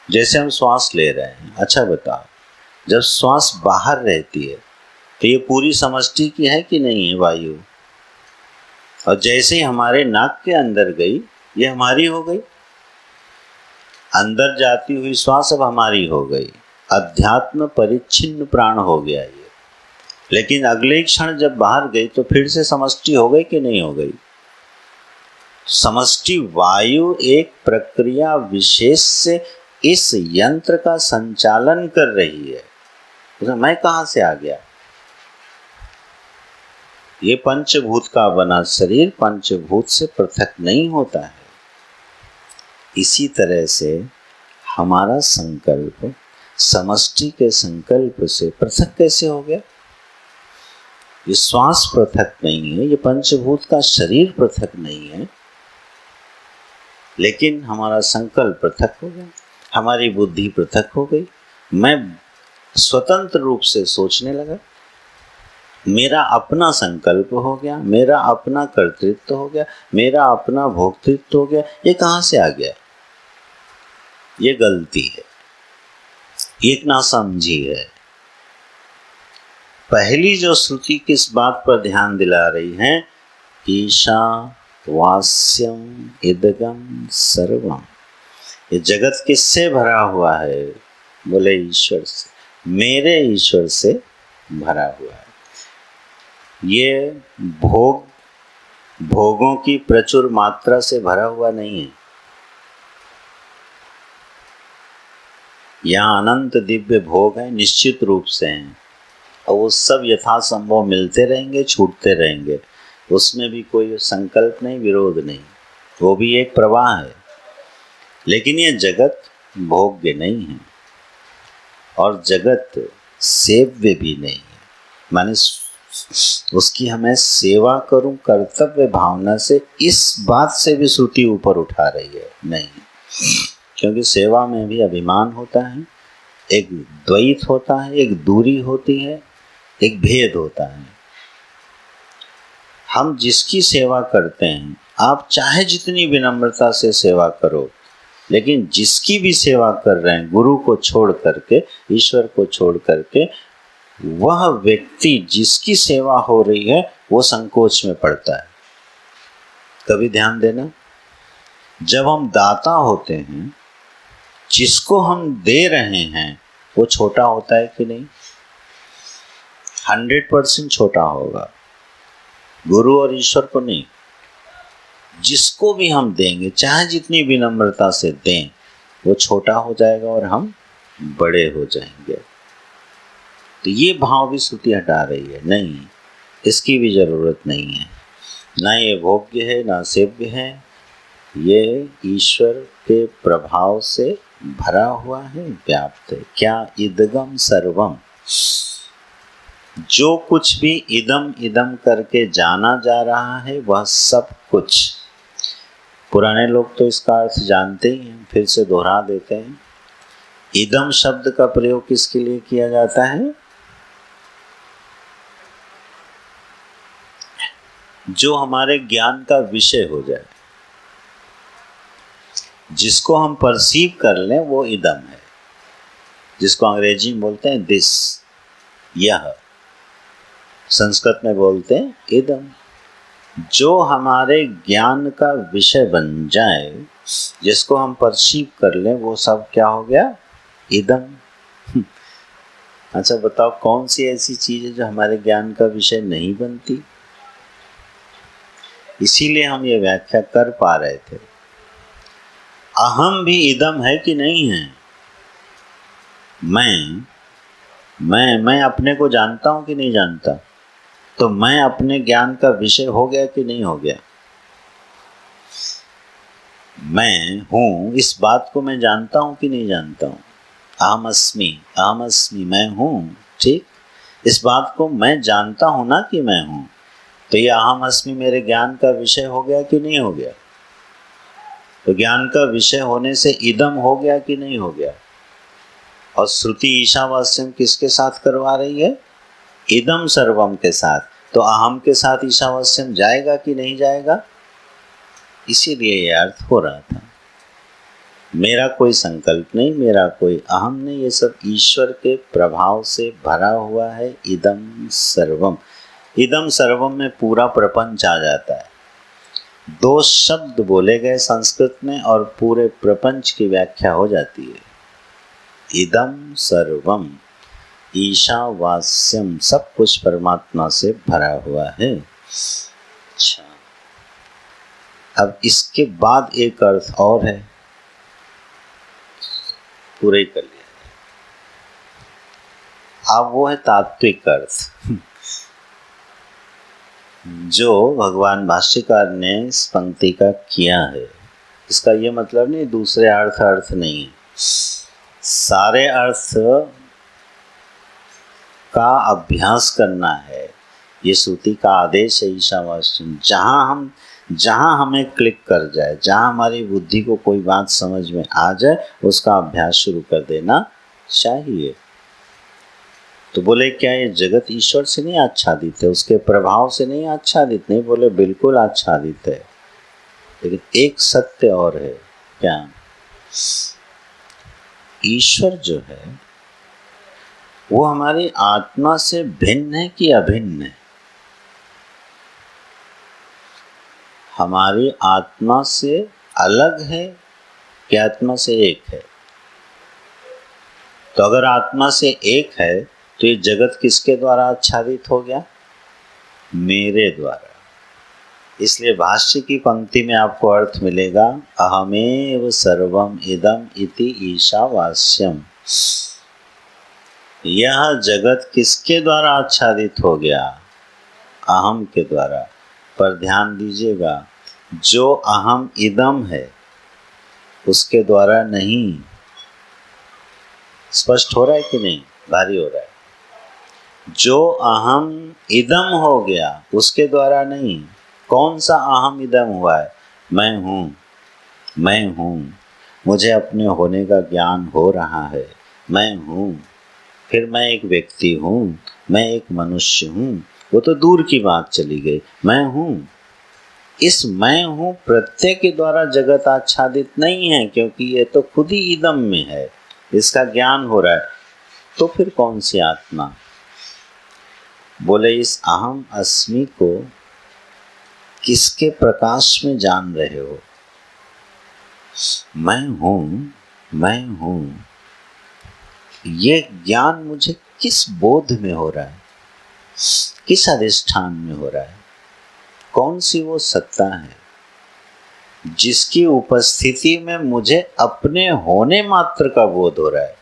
Speaker 3: जैसे हम श्वास ले रहे हैं, अच्छा बताओ, जब श्वास बाहर रहती है तो ये पूरी समष्टि की है कि नहीं है वायु? और जैसे ही हमारे नाक के अंदर गई, ये हमारी हो गई। अंदर जाती हुई श्वास अब हमारी हो गई, अध्यात्म परिच्छिन्न प्राण हो गया ये। लेकिन अगले क्षण जब बाहर गई तो फिर से समष्टि हो गई कि नहीं हो गई? समष्टि वायु एक प्रक्रिया विशेष से इस यंत्र का संचालन कर रही है। तो मैं कहाँ से आ गया? ये पंचभूत का बना शरीर पंचभूत से पृथक नहीं होता है। इसी तरह से हमारा संकल्प समष्टि के संकल्प से पृथक कैसे हो गया? ये श्वास पृथक नहीं है, ये पंचभूत का शरीर पृथक नहीं है, लेकिन हमारा संकल्प पृथक हो गया, हमारी बुद्धि पृथक हो गई। मैं स्वतंत्र रूप से सोचने लगा, मेरा अपना संकल्प हो गया, मेरा अपना कर्तृत्व हो गया, मेरा अपना भोक्तृत्व हो गया। ये कहाँ से आ गया? ये गलती है, एक नासमझी है। पहली जो श्रुति किस बात पर ध्यान दिला रही है? ईशा वास्यम इदगम सर्वम। ये जगत किससे भरा हुआ है? बोले ईश्वर से, मेरे ईश्वर से भरा हुआ है। ये भोगों की प्रचुर मात्रा से भरा हुआ नहीं है। यहाँ अनंत दिव्य भोग हैं, निश्चित रूप से हैं, और वो सब यथासंभव मिलते रहेंगे, छूटते रहेंगे। उसमें भी कोई संकल्प नहीं, विरोध नहीं, वो भी एक प्रवाह है। लेकिन ये जगत भोग्य नहीं है और जगत सेव्य भी नहीं है। माने उसकी हमें सेवा करूं कर्तव्य भावना से, इस बात से भी श्रुति ऊपर उठा रही है नहीं। क्योंकि सेवा में भी अभिमान होता है, एक द्वैत होता है, एक दूरी होती है, एक भेद होता है। हम जिसकी सेवा करते हैं, आप चाहे जितनी विनम्रता से सेवा करो, लेकिन जिसकी भी सेवा कर रहे हैं, गुरु को छोड़ करके, ईश्वर को छोड़ करके, वह व्यक्ति जिसकी सेवा हो रही है वो संकोच में पड़ता है। कभी ध्यान देना, जब हम दाता होते हैं, जिसको हम दे रहे हैं वो छोटा होता है कि नहीं? 100% छोटा होगा, गुरु और ईश्वर को नहीं। जिसको भी हम देंगे, चाहे जितनी विनम्रता से दें, वो छोटा हो जाएगा और हम बड़े हो जाएंगे। तो ये भाव भी श्रुति हटा रही है, नहीं, इसकी भी जरूरत नहीं है। ना ये भोग्य है, ना सेव्य है, ये ईश्वर के प्रभाव से भरा हुआ है, व्याप्त है। क्या? इदगम सर्वम। जो कुछ भी इदम इदम करके जाना जा रहा है, वह सब कुछ। पुराने लोग तो इसका अर्थ जानते ही हैं, फिर से दोहरा देते हैं। इदम शब्द का प्रयोग किसके लिए किया जाता है? जो हमारे ज्ञान का विषय हो जाए, जिसको हम परसीव कर लें, वो इदम है, जिसको अंग्रेजी में बोलते हैं दिस, यह। संस्कृत में बोलते हैं इदम। जो हमारे ज्ञान का विषय बन जाए, जिसको हम परसीव कर लें, वो सब क्या हो गया? इदम। अच्छा बताओ, कौन सी ऐसी चीज़ है जो हमारे ज्ञान का विषय नहीं बनती? इसीलिए हम ये व्याख्या कर पा रहे थे। अहम भी इदम है कि नहीं है? मैं अपने को जानता हूं कि नहीं जानता? तो मैं अपने ज्ञान का विषय हो गया कि नहीं हो गया? मैं हूं, इस बात को मैं जानता हूं कि नहीं जानता हूं? अहम अस्मि, मैं हूं, ठीक। इस बात को मैं जानता हूं ना कि मैं हूं, तो ये अहम अस्मि मेरे ज्ञान का विषय हो गया कि नहीं हो गया? तो ज्ञान का विषय होने से इदम हो गया कि नहीं हो गया? और श्रुति ईशावास्यम किसके साथ करवा रही है? इदम सर्वम के साथ। तो अहम के साथ ईशावास्यम जाएगा कि नहीं जाएगा? इसीलिए ये अर्थ हो रहा था। मेरा कोई संकल्प नहीं, मेरा कोई अहम नहीं, ये सब ईश्वर के प्रभाव से भरा हुआ है। इदम सर्वम, इदम सर्वम में पूरा प्रपंच आ जाता है। दो शब्द बोले गए संस्कृत में और पूरे प्रपंच की व्याख्या हो जाती है। इदम सर्वम, ईशावास्यम, सब कुछ परमात्मा से भरा हुआ है। अच्छा, अब इसके बाद एक अर्थ और है, पूरे ही कर लिया। अब वो है तात्विक अर्थ, जो भगवान भाष्यकार ने इस पंक्ति का किया है। इसका ये मतलब नहीं दूसरे अर्थ नहीं है, सारे अर्थ का अभ्यास करना है। ये श्रुति का आदेश है ईशावास्यम। जहाँ हमें क्लिक कर जाए, जहाँ हमारी बुद्धि को कोई बात समझ में आ जाए, उसका अभ्यास शुरू कर देना चाहिए। तो बोले क्या ये जगत ईश्वर से नहीं आच्छादित है, उसके प्रभाव से नहीं आच्छादित? नहीं, बोले बिल्कुल आच्छादित है। लेकिन एक सत्य और है, क्या? ईश्वर जो है वो हमारी आत्मा से भिन्न है कि अभिन्न है? हमारी आत्मा से अलग है कि आत्मा से एक है? तो अगर आत्मा से एक है तो ये जगत किसके द्वारा आच्छादित हो गया? मेरे द्वारा। इसलिए भाष्य की पंक्ति में आपको अर्थ मिलेगा, अहमेव सर्वम इदम इति ईशावास्यम। यह जगत किसके द्वारा आच्छादित हो गया? अहम के द्वारा। पर ध्यान दीजिएगा, जो अहम इदम है उसके द्वारा नहीं। स्पष्ट हो रहा है कि नहीं? भारी हो रहा है। जो अहम इदम हो गया उसके द्वारा नहीं। कौन सा अहम इदम हुआ है? मैं हूँ, मैं हूँ, मुझे अपने होने का ज्ञान हो रहा है, मैं हूँ, फिर मैं एक व्यक्ति हूँ, मैं एक मनुष्य हूँ, वो तो दूर की बात चली गई। मैं हूँ, इस मैं हूँ प्रत्यय के द्वारा जगत आच्छादित नहीं है, क्योंकि ये तो खुद ही इदम में है, इसका ज्ञान हो रहा है। तो फिर कौन सी आत्मा? बोले इस अहम अस्मि को किसके प्रकाश में जान रहे हो? मैं हूँ, मैं हूँ, ये ज्ञान मुझे किस बोध में हो रहा है, किस अधिष्ठान में हो रहा है? कौन सी वो सत्ता है जिसकी उपस्थिति में मुझे अपने होने मात्र का बोध हो रहा है?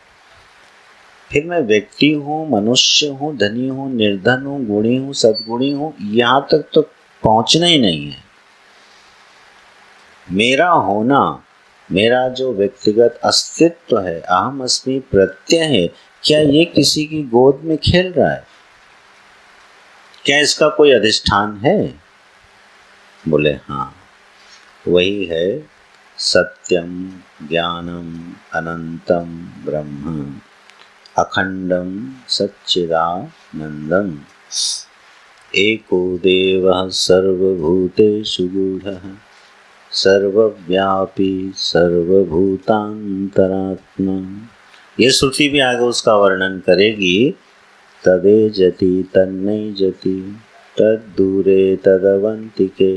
Speaker 3: फिर मैं व्यक्ति हूँ, मनुष्य हूँ, धनी हूँ, निर्धन हूँ, गुणी हूँ, सद्गुणी हूँ, यहाँ तक तो पहुँचना ही नहीं है। मेरा होना, मेरा जो व्यक्तिगत अस्तित्व है, अहम अस्मि प्रत्यय है, क्या ये किसी की गोद में खेल रहा है? क्या इसका कोई अधिष्ठान है? बोले हाँ, वही है सत्यम ज्ञानम अनंतम ब्रह्म अखंडम सच्चिदानंदम एको देवः सर्वभूतेषु गूढ़ः सर्वव्यापी सर्वभूतांतरात्मा। ये श्रुति भी आगे उसका वर्णन करेगी। तदे जति तन्नई जति तद्दूरे तदवंतिके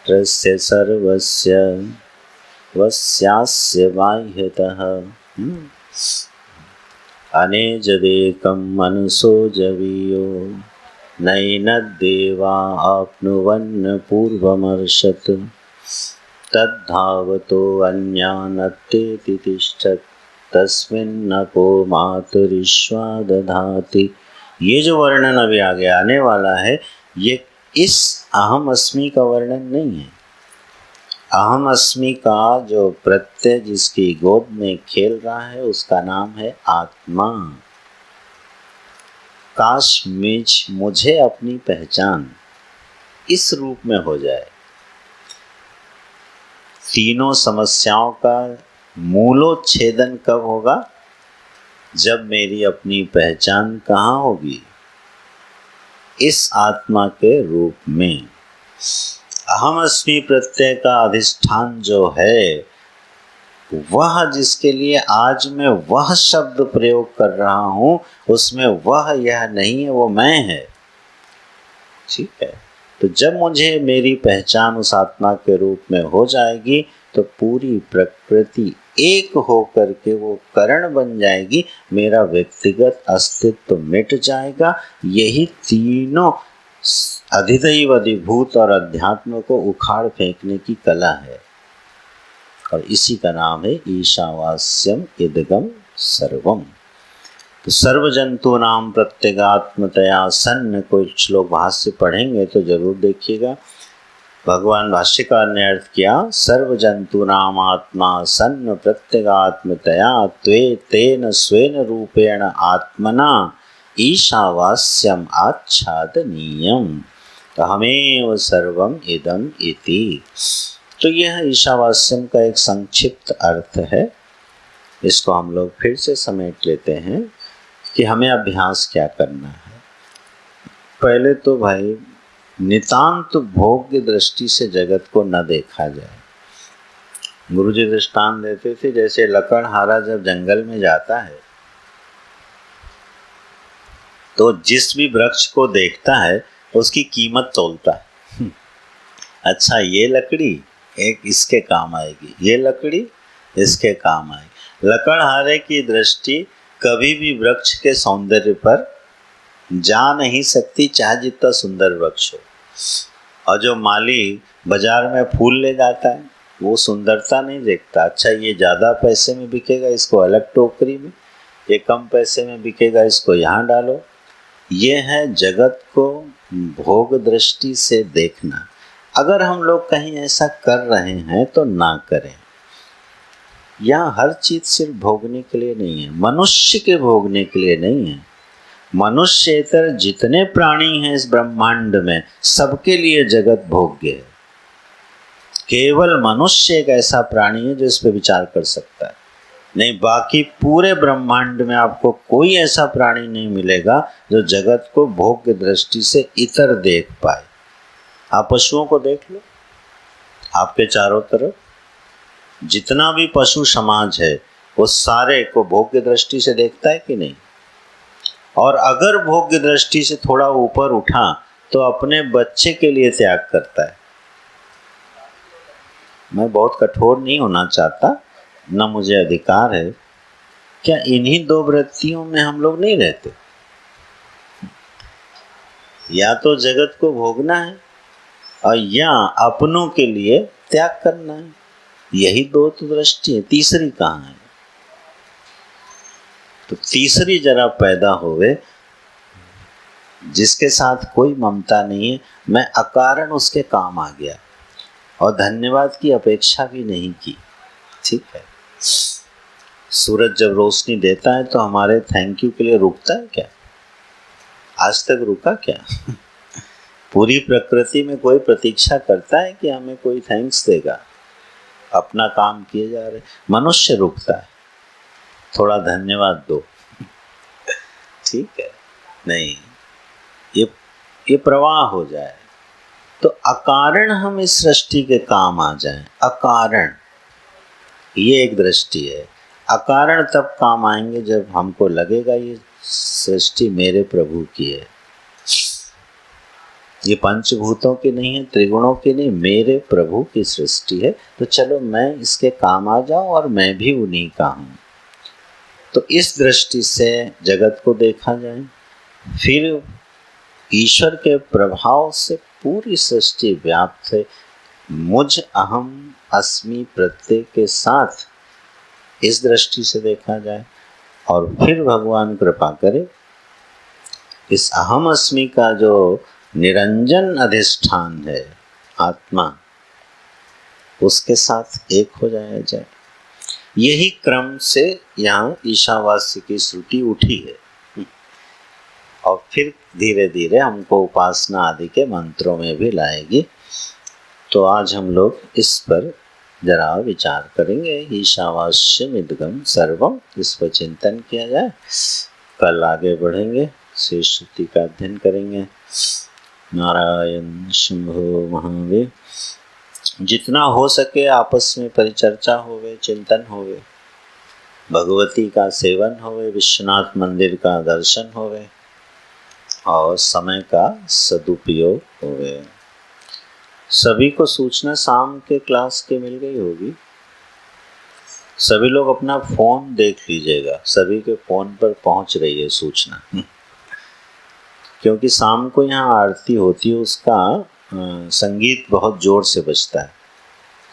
Speaker 3: तस्य सर्वस्य वस्यास्य बाह्यतः अनेजदेकं मनसो जवीयो नैनद्देवा आप्नुवन्न पूर्वमर्षत् तद्धावतो अन्यानत्तेति तिष्ठत् तस्मिन्नको मातुरीश्वा दधाति। ये जो वर्णन अभी आगे आने वाला है, ये इस अहम अस्मि का वर्णन नहीं है। अहम अस्मि का जो प्रत्यय जिसकी गोद में खेल रहा है उसका नाम है आत्मा। काश मुझे अपनी पहचान इस रूप में हो जाए, तीनों समस्याओं का मूलोच्छेदन कब होगा? जब मेरी अपनी पहचान कहाँ होगी? इस आत्मा के रूप में। अहम अस्मि प्रत्यय का अधिष्ठान जो है, वह जिसके लिए आज मैं वह शब्द प्रयोग कर रहा हूँ, उसमें वह यह नहीं है, वो मैं है। ठीक है, तो जब मुझे मेरी पहचान उस आत्मा के रूप में हो जाएगी तो पूरी प्रकृति एक होकर के वो कारण बन जाएगी, मेरा व्यक्तिगत अस्तित्व मिट जाएगा। यही तीनों अधिदैव अधिभूत और अध्यात्म को उखाड़ फेंकने की कला है, और इसी का नाम है ईशावास्यम इदगम सर्वम। तो सर्व जंतु नाम प्रत्यगात्मतया सन्न, कुछ लोग भाष्य पढ़ेंगे तो जरूर देखिएगा। भगवान भाष्यकार ने अर्थ किया, सर्व जंतु नाम आत्मा सन्न प्रत्यगात्मतया त्वे तेन स्वेन रूपेण आत्मना ईशावास्यम आच्छादनीयम अहमेव सर्वम इदम इति। तो यह ईशावास्यम का एक संक्षिप्त अर्थ है। इसको हम लोग फिर से समेट लेते हैं कि हमें अभ्यास क्या करना है। पहले तो भाई नितांत भोग की दृष्टि से जगत को न देखा जाए। गुरुजी दृष्टांत देते थे, जैसे लकड़हारा जब जंगल में जाता है तो जिस भी वृक्ष को देखता है उसकी कीमत तोलता है। अच्छा, ये लकड़ी एक इसके काम आएगी, ये लकड़ी इसके काम आएगी। लकड़हारे की दृष्टि कभी भी वृक्ष के सौंदर्य पर जा नहीं सकती, चाहे जितना सुंदर वृक्ष हो। और जो माली बाजार में फूल ले जाता है वो सुंदरता नहीं देखता, अच्छा ये ज़्यादा पैसे में बिकेगा, इसको अलग टोकरी में, ये कम पैसे में बिकेगा, इसको यहाँ डालो। ये है जगत को भोग दृष्टि से देखना। अगर हम लोग कहीं ऐसा कर रहे हैं तो ना करें। यहाँ हर चीज़ सिर्फ भोगने के लिए नहीं है, मनुष्य के भोगने के लिए नहीं है। मनुष्येतर जितने प्राणी हैं इस ब्रह्मांड में, सबके लिए जगत भोग्य है। केवल मनुष्य एक ऐसा प्राणी है जो इस पर विचार कर सकता है, नहीं बाकी पूरे ब्रह्मांड में आपको कोई ऐसा प्राणी नहीं मिलेगा जो जगत को भोग्य दृष्टि से इतर देख पाए। आप पशुओं को देख लो, आपके चारों तरफ जितना भी पशु समाज है वो सारे को भोग्य दृष्टि से देखता है कि नहीं? और अगर भोग्य दृष्टि से थोड़ा ऊपर उठा तो अपने बच्चे के लिए त्याग करता है। मैं बहुत कठोर नहीं होना चाहता, न मुझे अधिकार है। क्या इन्हीं दो वृत्तियों में हम लोग नहीं रहते? या तो जगत को भोगना है और या अपनों के लिए त्याग करना है। यही दो तो दृष्टि है, तीसरी कहाँ है? तो तीसरी जरा पैदा होवे, जिसके साथ कोई ममता नहीं है, मैं अकारण उसके काम आ गया और धन्यवाद की अपेक्षा भी नहीं की। ठीक है, सूरज जब रोशनी देता है तो हमारे थैंक यू के लिए रुकता है क्या? आज तक रुका क्या? पूरी प्रकृति में कोई प्रतीक्षा करता है कि हमें कोई थैंक्स देगा? अपना काम किए जा रहे। मनुष्य रुकता है, थोड़ा धन्यवाद दो। ठीक है, नहीं, ये प्रवाह हो जाए तो अकारण हम इस सृष्टि के काम आ जाएं। अकारण ये एक दृष्टि है। अकारण तब काम आएंगे जब हमको लगेगा ये सृष्टि मेरे प्रभु की है, ये पंचभूतों की नहीं है, त्रिगुणों की नहीं, मेरे प्रभु की सृष्टि है। तो चलो मैं इसके काम आ जाऊं और मैं भी उन्हीं का हूँ। तो इस दृष्टि से जगत को देखा जाए। फिर ईश्वर के प्रभाव से पूरी सृष्टि व्याप्त है। मुझ अहम अस्मि प्रत्यय के साथ इस दृष्टि से देखा जाए और फिर भगवान कृपा करे, इस अहम अस्मि का जो निरंजन अधिष्ठान है आत्मा, उसके साथ एक हो जाया जाए। यही क्रम से यहाँ ईशावास्य की श्रुति उठी है और फिर धीरे धीरे हमको उपासना आदि के मंत्रों में भी लाएगी। तो आज हम लोग इस पर जरा विचार करेंगे। ईशावास्यम इदगम सर्वम, इस पर चिंतन किया जाए। कल आगे बढ़ेंगे, शेष श्रुति का अध्ययन करेंगे। नारायण शंभो महावीर। जितना हो सके आपस में परिचर्चा होवे, चिंतन होवे, भगवती का सेवन होवे, विश्वनाथ मंदिर का दर्शन होवे और समय का सदुपयोग होवे। सभी को सूचना शाम के क्लास के मिल गई होगी। सभी लोग अपना फोन देख लीजिएगा, सभी के फोन पर पहुंच रही है सूचना, क्योंकि शाम को यहाँ आरती होती है, उसका संगीत बहुत जोर से बजता है।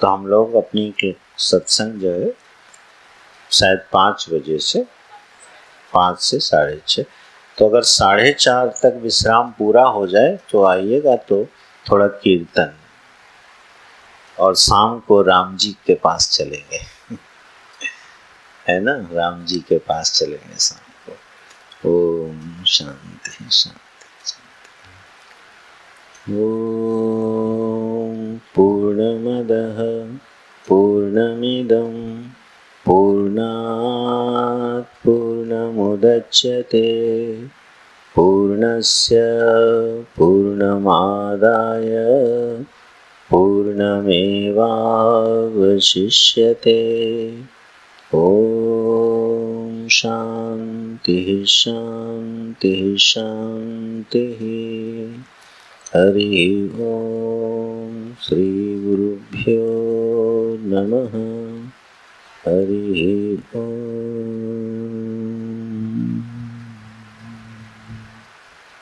Speaker 3: तो हम लोग अपनी सत्संग जो है शायद 5 बजे से 5 से 6:30, तो अगर 4:30 तक विश्राम पूरा हो जाए तो आइएगा, तो थोड़ा कीर्तन, और शाम को राम जी के पास चलेंगे है ना, राम जी के पास चलेंगे शाम को। ओम शांति शांति शांति। ओम पूर्णमदः पूर्णमिदं पूर्णात् पूर्णमुदच्यते पूर्णस्य पूर्णमादाय पूर्णमेवावशिष्यते। ओम शांति शांति शांति। हरि ओम। श्री गुरुभ्यो नमः। हरि ओम।